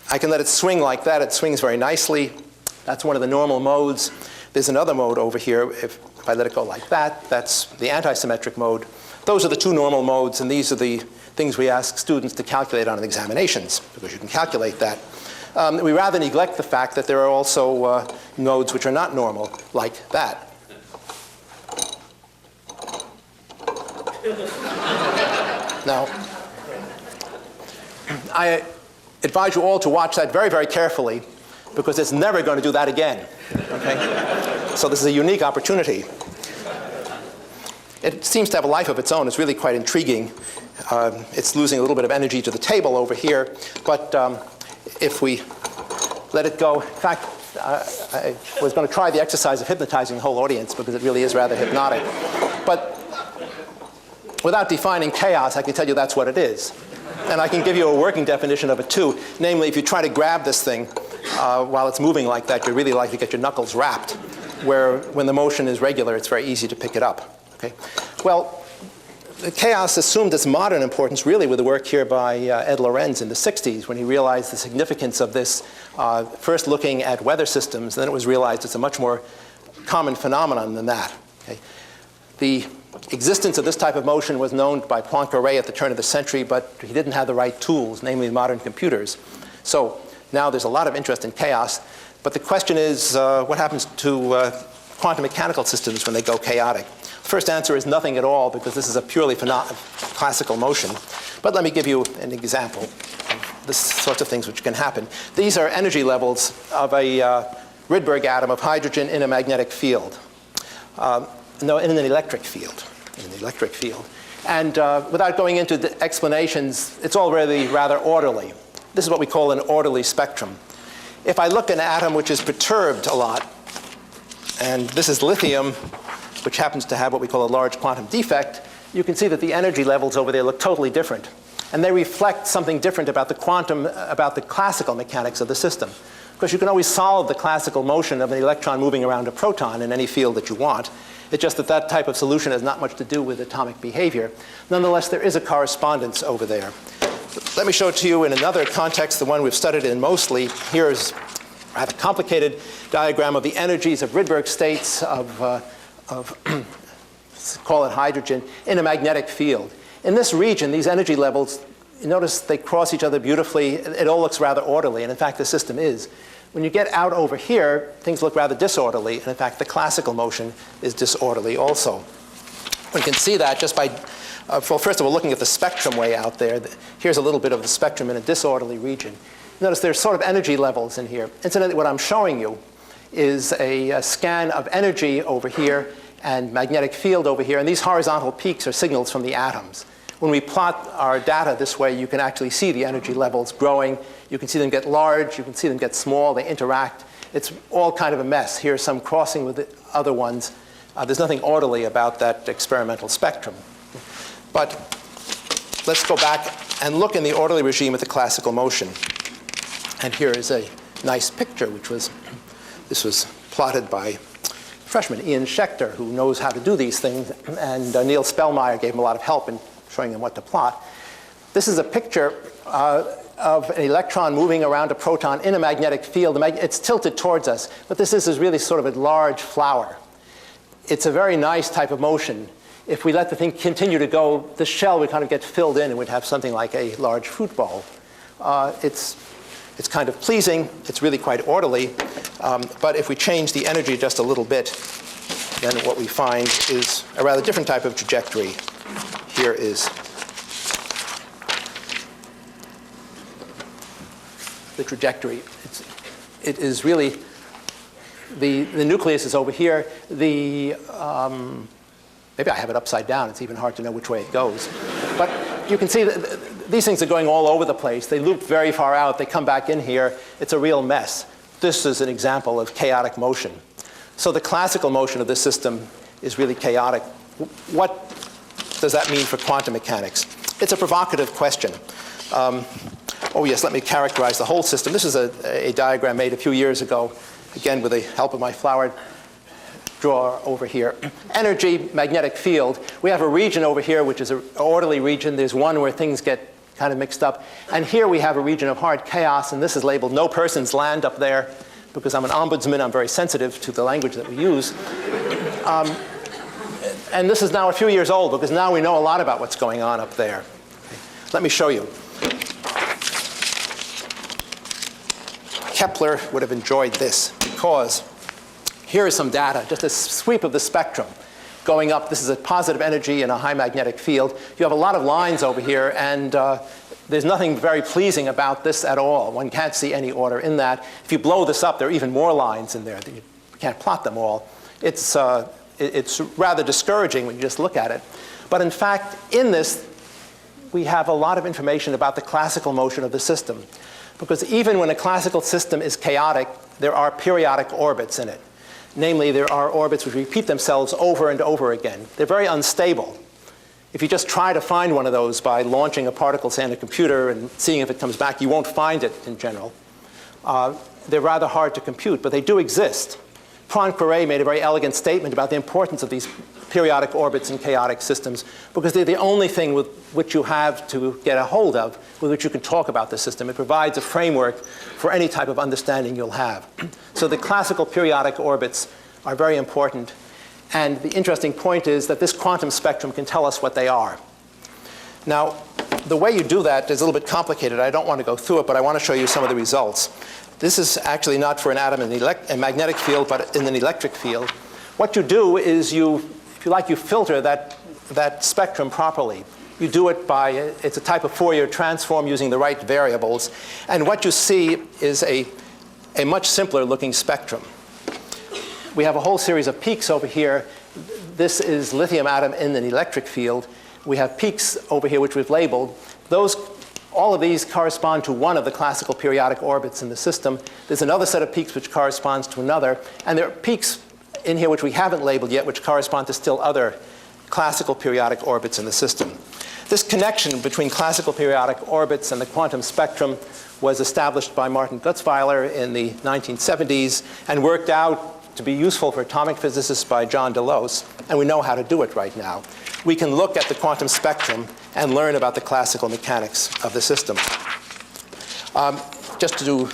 I can let it swing like that. It swings very nicely. That's one of the normal modes. There's another mode over here. If I let it go like that, that's the antisymmetric mode. Those are the 2 normal modes, and these are the things we ask students to calculate on examinations, because you can calculate that. We rather neglect the fact that there are also nodes which are not normal, like that. Now, I advise you all to watch that very, very carefully, because it's never going to do that again. Okay? So this is a unique opportunity. It seems to have a life of its own. It's really quite intriguing. It's losing a little bit of energy to the table over here, but if we let it go. In fact, I was going to try the exercise of hypnotizing the whole audience because it really is rather hypnotic. But without defining chaos, I can tell you that's what it is. And I can give you a working definition of it too. Namely, if you try to grab this thing, while it's moving like that, you're really likely to get your knuckles wrapped, where when the motion is regular, it's very easy to pick it up. Okay? Well, the chaos assumed its modern importance really with the work here by Ed Lorenz in the 60s, when he realized the significance of this, first looking at weather systems, and then it was realized it's a much more common phenomenon than that. Okay? The existence of this type of motion was known by Poincaré at the turn of the century, but he didn't have the right tools, namely modern computers. So now there's a lot of interest in chaos, but the question is, what happens to quantum mechanical systems when they go chaotic? The first answer is nothing at all, because this is a purely classical motion. But let me give you an example of the sorts of things which can happen. These are energy levels of a Rydberg atom of hydrogen in a magnetic field. No, in an electric field. In an electric field. And without going into the explanations, it's all really rather orderly. This is what we call an orderly spectrum. If I look at an atom which is perturbed a lot, and this is lithium, which happens to have what we call a large quantum defect, you can see that the energy levels over there look totally different. And they reflect something different about the classical mechanics of the system. Because you can always solve the classical motion of an electron moving around a proton in any field that you want. It's just that that type of solution has not much to do with atomic behavior. Nonetheless, there is a correspondence over there. Let me show it to you in another context, the one we've studied in mostly. Here's a rather complicated diagram of the energies of Rydberg states of call it hydrogen, in a magnetic field. In this region, these energy levels, you notice they cross each other beautifully. It all looks rather orderly, and in fact, the system is. When you get out over here, things look rather disorderly, and in fact, the classical motion is disorderly also. One can see that just by, well, first of all, looking at the spectrum way out there. Here's a little bit of the spectrum in a disorderly region. Notice there's sort of energy levels in here. Incidentally, what I'm showing you is a scan of energy over here and magnetic field over here, and these horizontal peaks are signals from the atoms. When we plot our data this way, you can actually see the energy levels growing. You can see them get large. You can see them get small. They interact. It's all kind of a mess. Here's some crossing with the other ones. There's nothing orderly about that experimental spectrum. But let's go back and look in the orderly regime at the classical motion. And here is a nice picture, this was plotted by freshman Ian Schechter, who knows how to do these things, and Neil Spellmeyer gave him a lot of help in showing him what to plot. This is a picture of an electron moving around a proton in a magnetic field. It's tilted towards us, but this is really sort of a large flower. It's a very nice type of motion. If we let the thing continue to go, the shell would kind of get filled in and we'd have something like a large fruit bowl. It's kind of pleasing. It's really quite orderly. But if we change the energy just a little bit, then what we find is a rather different type of trajectory. Here is the trajectory. It is really, the nucleus is over here. Maybe I have it upside down. It's even hard to know which way it goes. But you can see that these things are going all over the place. They loop very far out. They come back in here. It's a real mess. This is an example of chaotic motion. So the classical motion of this system is really chaotic. What does that mean for quantum mechanics? It's a provocative question. Oh yes, let me characterize the whole system. This is a diagram made a few years ago, again with the help of my flower drawer over here. Energy, magnetic field. We have a region over here which is an orderly region. There's one where things get kind of mixed up. And here we have a region of hard chaos, and this is labeled no person's land up there. Because I'm an ombudsman, I'm very sensitive to the language that we use. And this is now a few years old, because now we know a lot about what's going on up there. Let me show you. Kepler would have enjoyed this, because here is some data, just a sweep of the spectrum going up. This is a positive energy in a high magnetic field. You have a lot of lines over here, and there's nothing very pleasing about this at all. One can't see any order in that. If you blow this up, there are even more lines in there. You can't plot them all. It's rather discouraging when you just look at it. But in fact, in this, we have a lot of information about the classical motion of the system. Because even when a classical system is chaotic, there are periodic orbits in it. Namely, there are orbits which repeat themselves over and over again. They're very unstable. If you just try to find one of those by launching a particle, say, on a computer and seeing if it comes back, you won't find it in general. they're rather hard to compute, but they do exist. Poincaré made a very elegant statement about the importance of these periodic orbits in chaotic systems, because they're the only thing with which you have to get a hold of, with which you can talk about the system. It provides a framework for any type of understanding you'll have. So the classical periodic orbits are very important. And the interesting point is that this quantum spectrum can tell us what they are. Now, the way you do that is a little bit complicated. I don't want to go through it, but I want to show you some of the results. This is actually not for an atom in a magnetic field, but in an electric field. What you do is if you like, you filter that spectrum properly. You do it by, it's a type of Fourier transform using the right variables. And what you see is a much simpler looking spectrum. We have a whole series of peaks over here. This is lithium atom in an electric field. We have peaks over here which we've labeled. All of these correspond to one of the classical periodic orbits in the system. There's another set of peaks which corresponds to another. And there are peaks in here which we haven't labeled yet, which correspond to still other classical periodic orbits in the system. This connection between classical periodic orbits and the quantum spectrum was established by Martin Gutzweiler in the 1970s and worked out to be useful for atomic physicists by John Delos, and we know how to do it right now. We can look at the quantum spectrum and learn about the classical mechanics of the system. Just to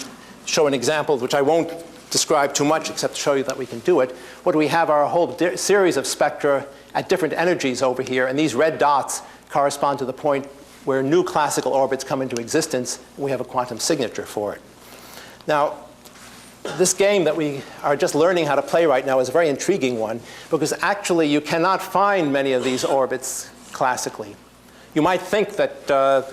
show an example, which I won't describe too much except to show you that we can do it, what we have are a whole series of spectra at different energies over here, and these red dots correspond to the point where new classical orbits come into existence. We have a quantum signature for it. Now, this game that we are just learning how to play right now is a very intriguing one, because actually you cannot find many of these orbits classically. You might think that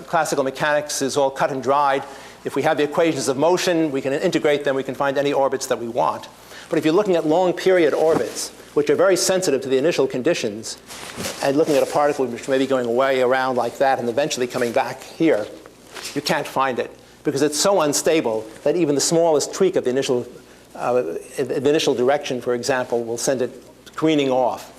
classical mechanics is all cut and dried. If we have the equations of motion, we can integrate them, we can find any orbits that we want. But if you're looking at long period orbits, which are very sensitive to the initial conditions, and looking at a particle which may be going way around like that and eventually coming back here, you can't find it, because it's so unstable that even the smallest tweak of the initial direction, for example, will send it careening off.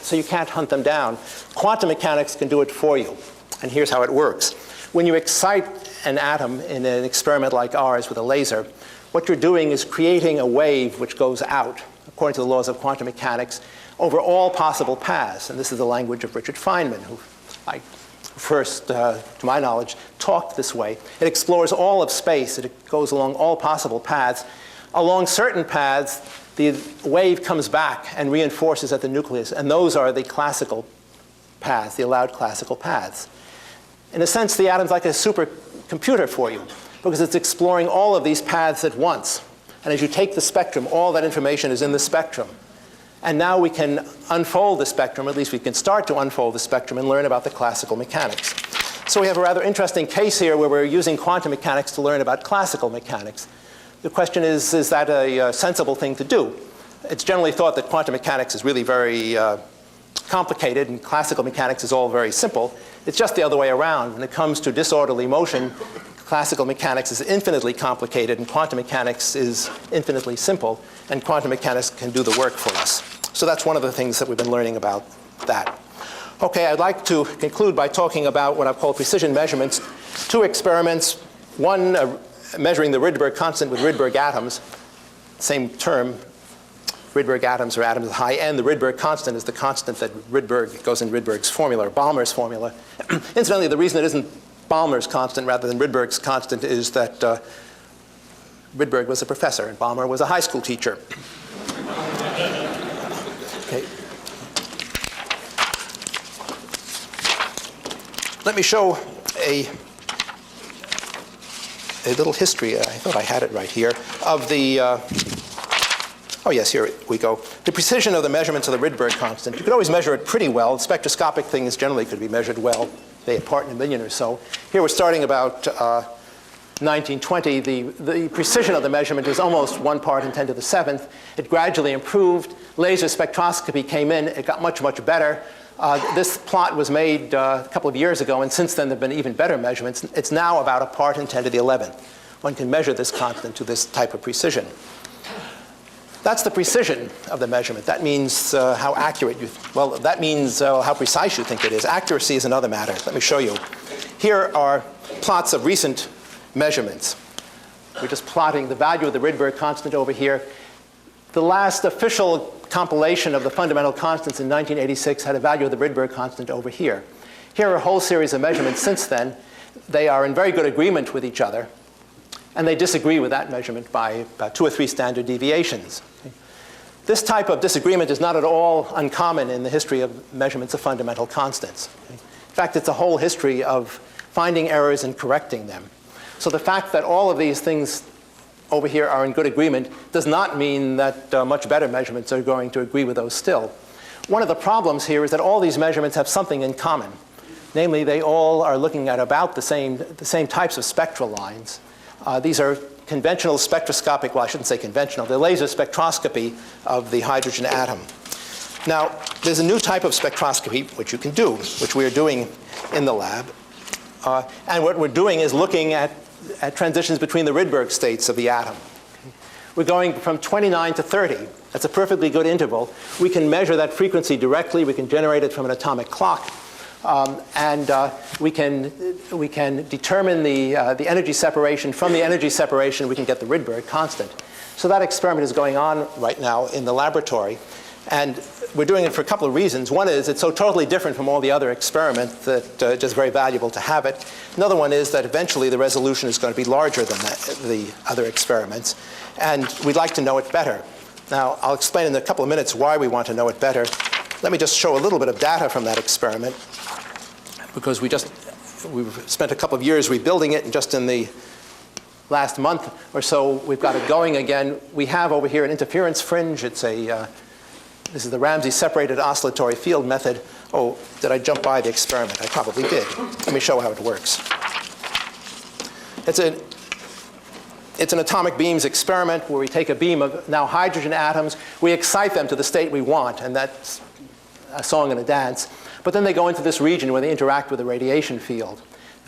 So you can't hunt them down. Quantum mechanics can do it for you. And here's how it works. When you excite an atom in an experiment like ours with a laser, what you're doing is creating a wave which goes out, according to the laws of quantum mechanics, over all possible paths. And this is the language of Richard Feynman, who I first, to my knowledge, talked this way. It explores all of space. It goes along all possible paths. Along certain paths, the wave comes back and reinforces at the nucleus. And those are the classical paths, the allowed classical paths. In a sense, the atom's like a supercomputer for you, because it's exploring all of these paths at once. And as you take the spectrum, all that information is in the spectrum. And now we can unfold the spectrum, at least we can start to unfold the spectrum and learn about the classical mechanics. So we have a rather interesting case here where we're using quantum mechanics to learn about classical mechanics. The question is that a sensible thing to do? It's generally thought that quantum mechanics is really very complicated and classical mechanics is all very simple. It's just the other way around. When it comes to disorderly motion, classical mechanics is infinitely complicated and quantum mechanics is infinitely simple, and quantum mechanics can do the work for us. So that's one of the things that we've been learning about that. Okay, I'd like to conclude by talking about what I've called precision measurements. Two experiments, one measuring the Rydberg constant with Rydberg atoms, same term. Rydberg atoms are atoms at high n. The Rydberg constant is the constant that goes in Rydberg's formula, or Balmer's formula. Incidentally, the reason it isn't Balmer's constant rather than Rydberg's constant is that Rydberg was a professor and Balmer was a high school teacher. Okay. Let me show a little history. I thought I had it right here of the. Oh yes, here we go. The precision of the measurements of the Rydberg constant. You could always measure it pretty well. The spectroscopic things generally could be measured well, say a part in a million or so. Here we're starting about 1920. The precision of the measurement is almost 1 part in 10 to the 7th. It gradually improved. Laser spectroscopy came in. It got much, much better. This plot was made a couple of years ago, and since then there have been even better measurements. It's now about 1 part in 10 to the 11th. One can measure this constant to this type of precision. That's the precision of the measurement. That means how accurate that means how precise you think it is. Accuracy is another matter. Let me show you. Here are plots of recent measurements. We're just plotting the value of the Rydberg constant over here. The last official compilation of the fundamental constants in 1986 had a value of the Rydberg constant over here. Here are a whole series of measurements since then. They are in very good agreement with each other, and they disagree with that measurement by about 2 or 3 standard deviations. This type of disagreement is not at all uncommon in the history of measurements of fundamental constants. In fact, it's a whole history of finding errors and correcting them. So the fact that all of these things over here are in good agreement does not mean that much better measurements are going to agree with those still. One of the problems here is that all these measurements have something in common. Namely, they all are looking at about the same types of spectral lines. These are conventional spectroscopic, well, I shouldn't say conventional, they're laser spectroscopy of the hydrogen atom. Now, there's a new type of spectroscopy which you can do, which we are doing in the lab. And what we're doing is looking at transitions between the Rydberg states of the atom. We're going from 29 to 30. That's a perfectly good interval. We can measure that frequency directly. We can generate it from an atomic clock. We can determine the energy separation. From the energy separation, we can get the Rydberg constant. So that experiment is going on right now in the laboratory. And we're doing it for a couple of reasons. One is it's so totally different from all the other experiments that it's just very valuable to have it. Another one is that eventually the resolution is going to be larger than the other experiments. And we'd like to know it better. Now, I'll explain in a couple of minutes why we want to know it better. Let me just show a little bit of data from that experiment, because we've spent a couple of years rebuilding it, and just in the last month or so, we've got it going again. We have over here an interference fringe. It's this is the Ramsey separated oscillatory field method. Oh, did I jump by the experiment? I probably did. Let me show how it works. It's an atomic beams experiment where we take a beam of now hydrogen atoms. We excite them to the state we want, and that's a song and a dance. But then they go into this region where they interact with the radiation field.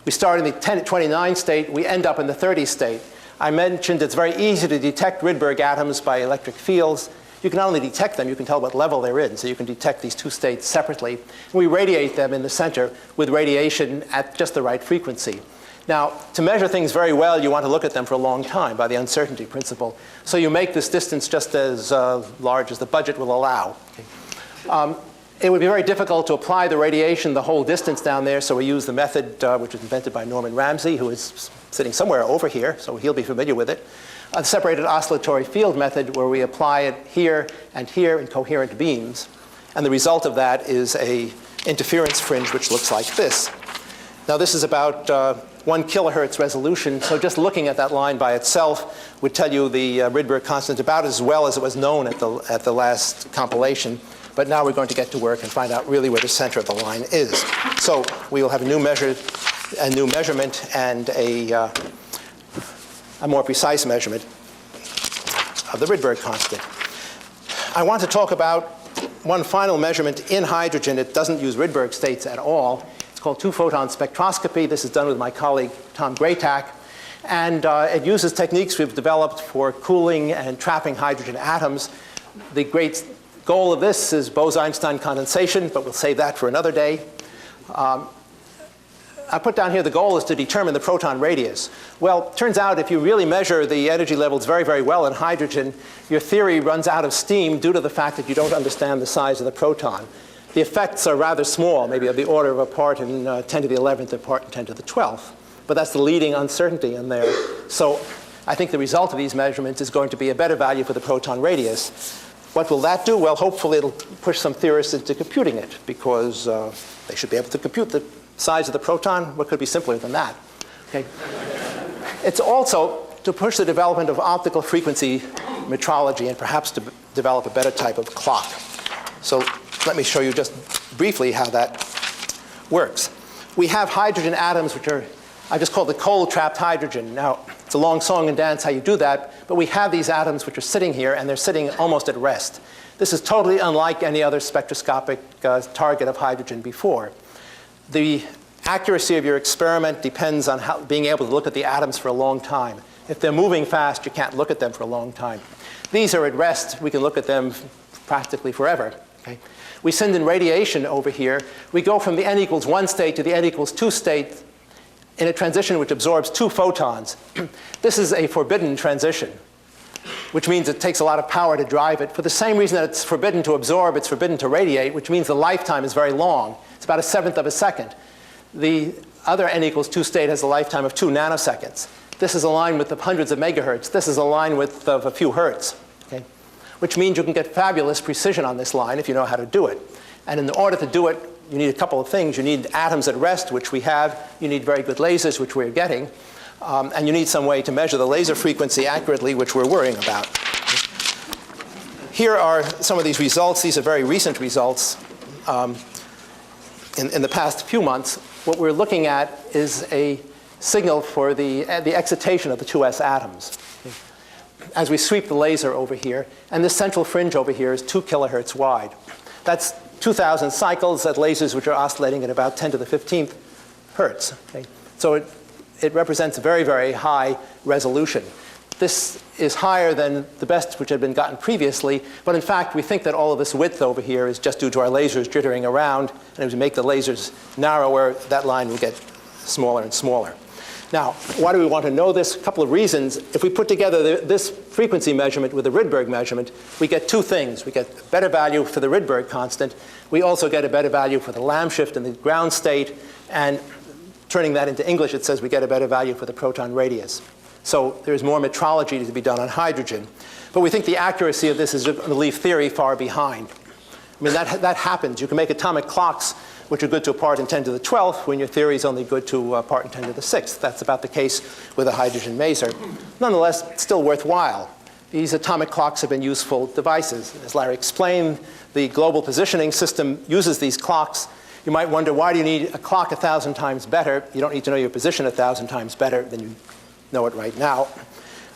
We start in the 29 state. We end up in the 30 state. I mentioned it's very easy to detect Rydberg atoms by electric fields. You can not only detect them, you can tell what level they're in. So you can detect these two states separately. And we radiate them in the center with radiation at just the right frequency. Now, to measure things very well, you want to look at them for a long time by the uncertainty principle. So you make this distance just as large as the budget will allow. Okay. It would be very difficult to apply the radiation the whole distance down there, so we use the method which was invented by Norman Ramsey, who is sitting somewhere over here, so he'll be familiar with it. A separated oscillatory field method where we apply it here and here in coherent beams. And the result of that is a interference fringe which looks like this. Now this is about 1 kilohertz resolution, so just looking at that line by itself would tell you the Rydberg constant about as well as it was known at the last compilation. But now we're going to get to work and find out really where the center of the line is. So we will have a new measurement and a more precise measurement of the Rydberg constant. I want to talk about one final measurement in hydrogen. It doesn't use Rydberg states at all. It's called two-photon spectroscopy. This is done with my colleague Tom Graytack. And it uses techniques we've developed for cooling and trapping hydrogen atoms. The great goal of this is Bose-Einstein condensation, but we'll save that for another day. I put down here the goal is to determine the proton radius. Well, it turns out if you really measure the energy levels very, very well in hydrogen, your theory runs out of steam due to the fact that you don't understand the size of the proton. The effects are rather small, maybe of the order of a part in 10 to the 11th, a part in 10 to the 12th. But that's the leading uncertainty in there. So I think the result of these measurements is going to be a better value for the proton radius. What will that do? Well, hopefully it'll push some theorists into computing it, because they should be able to compute the size of the proton. What could be simpler than that? Okay. It's also to push the development of optical frequency metrology and perhaps to develop a better type of clock. So let me show you just briefly how that works. We have hydrogen atoms which are, I just call it cold-trapped hydrogen. Now, it's a long song and dance how you do that, but we have these atoms which are sitting here, and they're sitting almost at rest. This is totally unlike any other spectroscopic target of hydrogen before. The accuracy of your experiment depends on being able to look at the atoms for a long time. If they're moving fast, you can't look at them for a long time. These are at rest. We can look at them practically forever. Okay? We send in radiation over here. We go from the n equals 1 state to the n equals 2 state in a transition which absorbs 2 photons. This is a forbidden transition, which means it takes a lot of power to drive it. For the same reason that it's forbidden to absorb, it's forbidden to radiate, which means the lifetime is very long. It's about 1/7 of a second. The other n equals 2 state has a lifetime of 2 nanoseconds. This is aligned with the hundreds of megahertz. This is aligned with a few hertz, okay? Which means you can get fabulous precision on this line if you know how to do it. And in order to do it, you need a couple of things. You need atoms at rest, which we have. You need very good lasers, which we're getting. And you need some way to measure the laser frequency accurately, which we're worrying about. Here are some of these results. These are very recent results in the past few months. What we're looking at is a signal for the excitation of the 2s atoms. As we sweep the laser over here, and this central fringe over here is 2 kilohertz wide. That's 2,000 cycles at lasers which are oscillating at about 10 to the 15th hertz. Okay? So it represents a very, very high resolution. This is higher than the best which had been gotten previously, but in fact, we think that all of this width over here is just due to our lasers jittering around, and as we make the lasers narrower, that line will get smaller and smaller. Now, why do we want to know this? A couple of reasons. If we put together this frequency measurement with the Rydberg measurement, we get 2 things. We get a better value for the Rydberg constant. We also get a better value for the Lamb shift in the ground state. And turning that into English, it says we get a better value for the proton radius. So there's more metrology to be done on hydrogen. But we think the accuracy of this is going to leave theory far behind. I mean, that happens. You can make atomic clocks which are good to a part in 10 to the 12th when your theory is only good to a part in 10 to the 6th. That's about the case with a hydrogen maser. Nonetheless, it's still worthwhile. These atomic clocks have been useful devices. As Larry explained, the global positioning system uses these clocks. You might wonder, why do you need a clock 1,000 times better? You don't need to know your position 1,000 times better than you know it right now.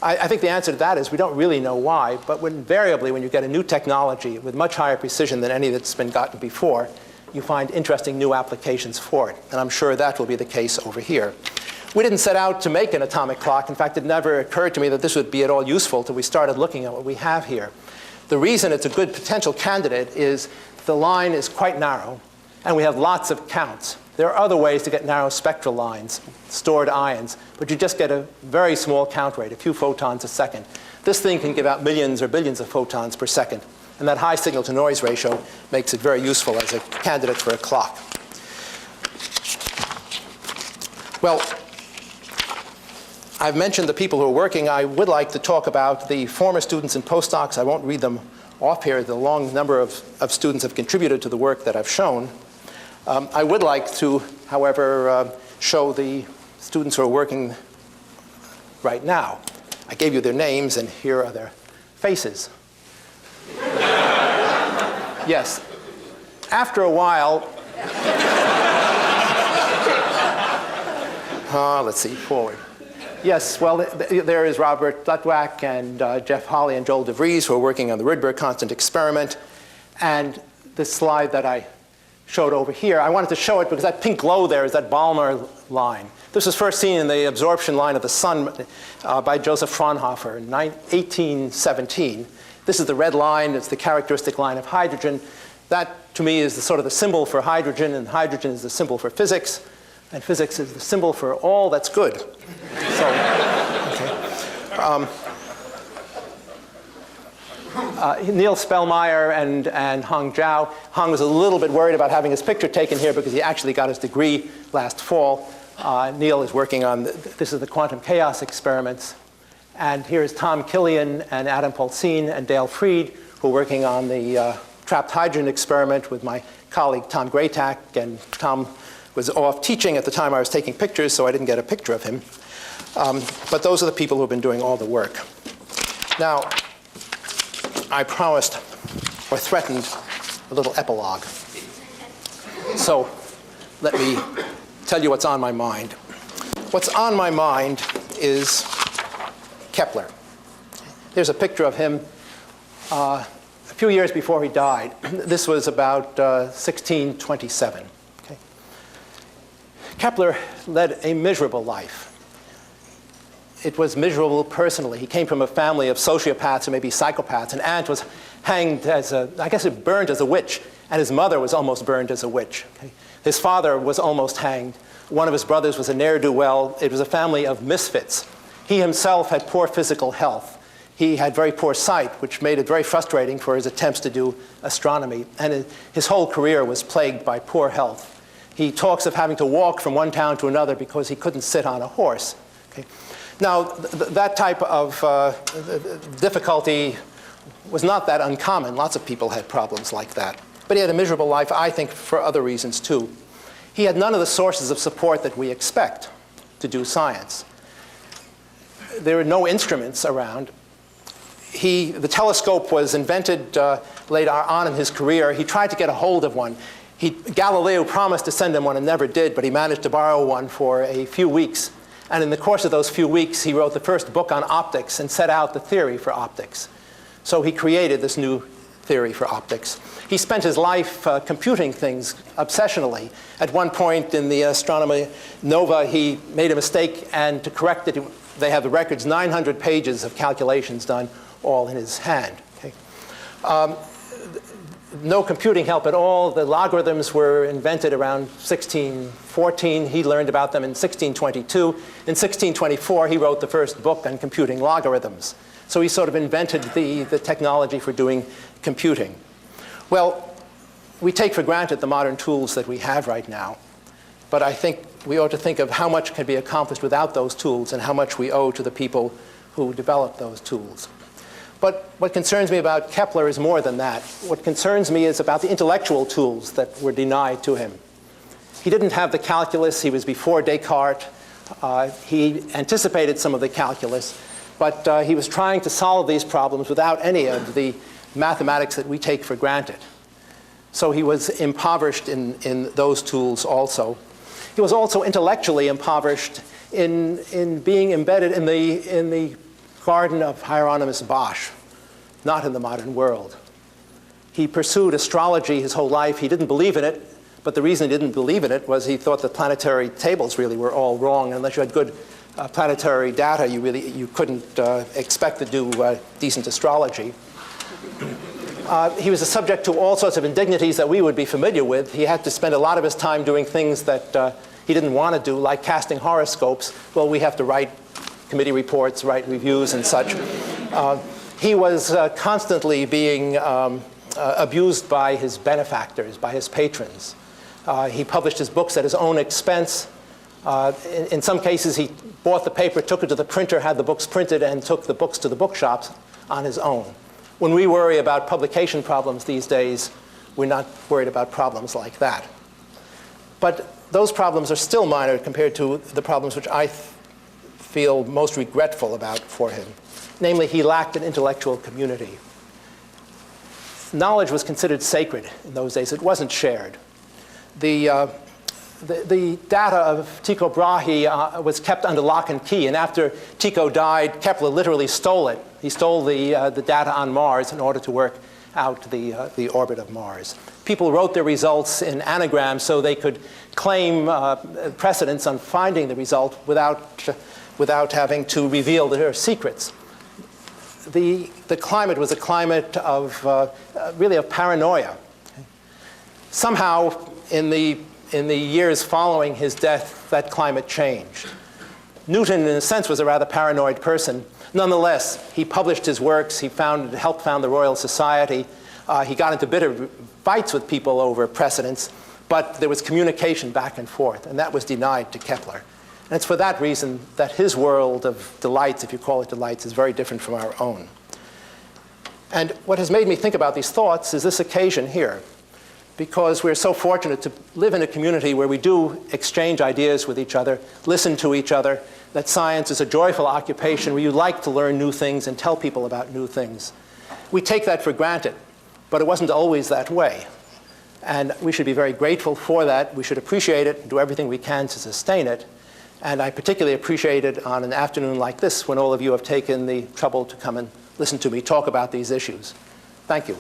I think the answer to that is we don't really know why, but invariably when you get a new technology with much higher precision than any that's been gotten before, you find interesting new applications for it. And I'm sure that will be the case over here. We didn't set out to make an atomic clock. In fact, it never occurred to me that this would be at all useful until we started looking at what we have here. The reason it's a good potential candidate is the line is quite narrow, and we have lots of counts. There are other ways to get narrow spectral lines, stored ions, but you just get a very small count rate, a few photons a second. This thing can give out millions or billions of photons per second. And that high signal-to-noise ratio makes it very useful as a candidate for a clock. Well, I've mentioned the people who are working. I would like to talk about the former students and postdocs. I won't read them off here. The long number of students have contributed to the work that I've shown. I would like to, however, show the students who are working right now. I gave you their names, and here are their faces. Yes. After a while, let's see, forward. Yes, well, there is Robert Lutwack and Jeff Holley and Joel DeVries who are working on the Rydberg constant experiment. And this slide that I showed over here, I wanted to show it because that pink glow there is that Balmer line. This was first seen in the absorption line of the sun by Joseph Fraunhofer in 1817. This is the red line. It's the characteristic line of hydrogen. That, to me, is the sort of the symbol for hydrogen, and hydrogen is the symbol for physics, and physics is the symbol for all that's good. So, okay. Neil Spellmeyer and Hong Zhao. Hong was a little bit worried about having his picture taken here because he actually got his degree last fall. Neil is working on, this is the quantum chaos experiments. And here's Tom Killian and Adam Polzin and Dale Freed, who are working on the trapped hydrogen experiment with my colleague Tom Graytack. And Tom was off teaching at the time I was taking pictures, so I didn't get a picture of him. But those are the people who have been doing all the work. Now, I promised or threatened a little epilogue. So let me tell you what's on my mind. What's on my mind is Kepler. There's a picture of him a few years before he died. This was about 1627. Okay. Kepler led a miserable life. It was miserable personally. He came from a family of sociopaths or maybe psychopaths. An aunt was hanged as a, I guess it burned as a witch and his mother was almost burned as a witch. Okay? His father was almost hanged. One of his brothers was a ne'er-do-well. It was a family of misfits. He himself had poor physical health. He had very poor sight, which made it very frustrating for his attempts to do astronomy. And his whole career was plagued by poor health. He talks of having to walk from one town to another because he couldn't sit on a horse. Okay? Now, that type of difficulty was not that uncommon. Lots of people had problems like that. But he had a miserable life, I think, for other reasons, too. He had none of the sources of support that we expect to do science. There were no instruments around. The telescope was invented later on in his career. He tried to get a hold of one. Galileo promised to send him one and never did, but he managed to borrow one for a few weeks. And in the course of those few weeks, he wrote the first book on optics and set out the theory for optics. So he created this new theory for optics. He spent his life computing things obsessionally. At one point in the Astronomy Nova, he made a mistake, and to correct it, they have the records, 900 pages of calculations done, all in his hand. Okay? No computing help at all. The logarithms were invented around 1614. He learned about them in 1622. In 1624, he wrote the first book on computing logarithms. So he sort of invented the technology for doing computing. Well, we take for granted the modern tools that we have right now. But I think we ought to think of how much can be accomplished without those tools and how much we owe to the people who developed those tools. But what concerns me about Kepler is more than that. What concerns me is about the intellectual tools that were denied to him. He didn't have the calculus. He was before Descartes. He anticipated some of the calculus. But he was trying to solve these problems without any of the mathematics that we take for granted. So he was impoverished in those tools also. He was also intellectually impoverished in being embedded in the garden of Hieronymus Bosch, not in the modern world. He pursued astrology his whole life. He didn't believe in it, but the reason he didn't believe in it was he thought the planetary tables really were all wrong. Unless you had good planetary data, you couldn't expect to do decent astrology. He was a subject to all sorts of indignities that we would be familiar with. He had to spend a lot of his time doing things that he didn't want to do, like casting horoscopes. Well, we have to write committee reports, write reviews, and such. He was constantly being abused by his benefactors, by his patrons. He published his books at his own expense. In some cases, he bought the paper, took it to the printer, had the books printed, and took the books to the bookshops on his own. When we worry about publication problems these days, we're not worried about problems like that. But those problems are still minor compared to the problems which I feel most regretful about for him. Namely, he lacked an intellectual community. Knowledge was considered sacred in those days. It wasn't shared. The data of Tycho Brahe was kept under lock and key, and after Tycho died, Kepler literally stole it. He stole the data on Mars in order to work out the orbit of Mars. People wrote their results in anagrams so they could claim precedence on finding the result without having to reveal their secrets. The climate was a climate of really of paranoia. Somehow, in the years following his death, that climate changed. Newton, in a sense, was a rather paranoid person. Nonetheless, he published his works. He helped found the Royal Society. He got into bitter fights with people over precedence, but there was communication back and forth, and that was denied to Kepler. And it's for that reason that his world of delights, if you call it delights, is very different from our own. And what has made me think about these thoughts is this occasion here, because we're so fortunate to live in a community where we do exchange ideas with each other, listen to each other, that science is a joyful occupation where you like to learn new things and tell people about new things. We take that for granted, but it wasn't always that way. And we should be very grateful for that. We should appreciate it and do everything we can to sustain it. And I particularly appreciate it on an afternoon like this when all of you have taken the trouble to come and listen to me talk about these issues. Thank you.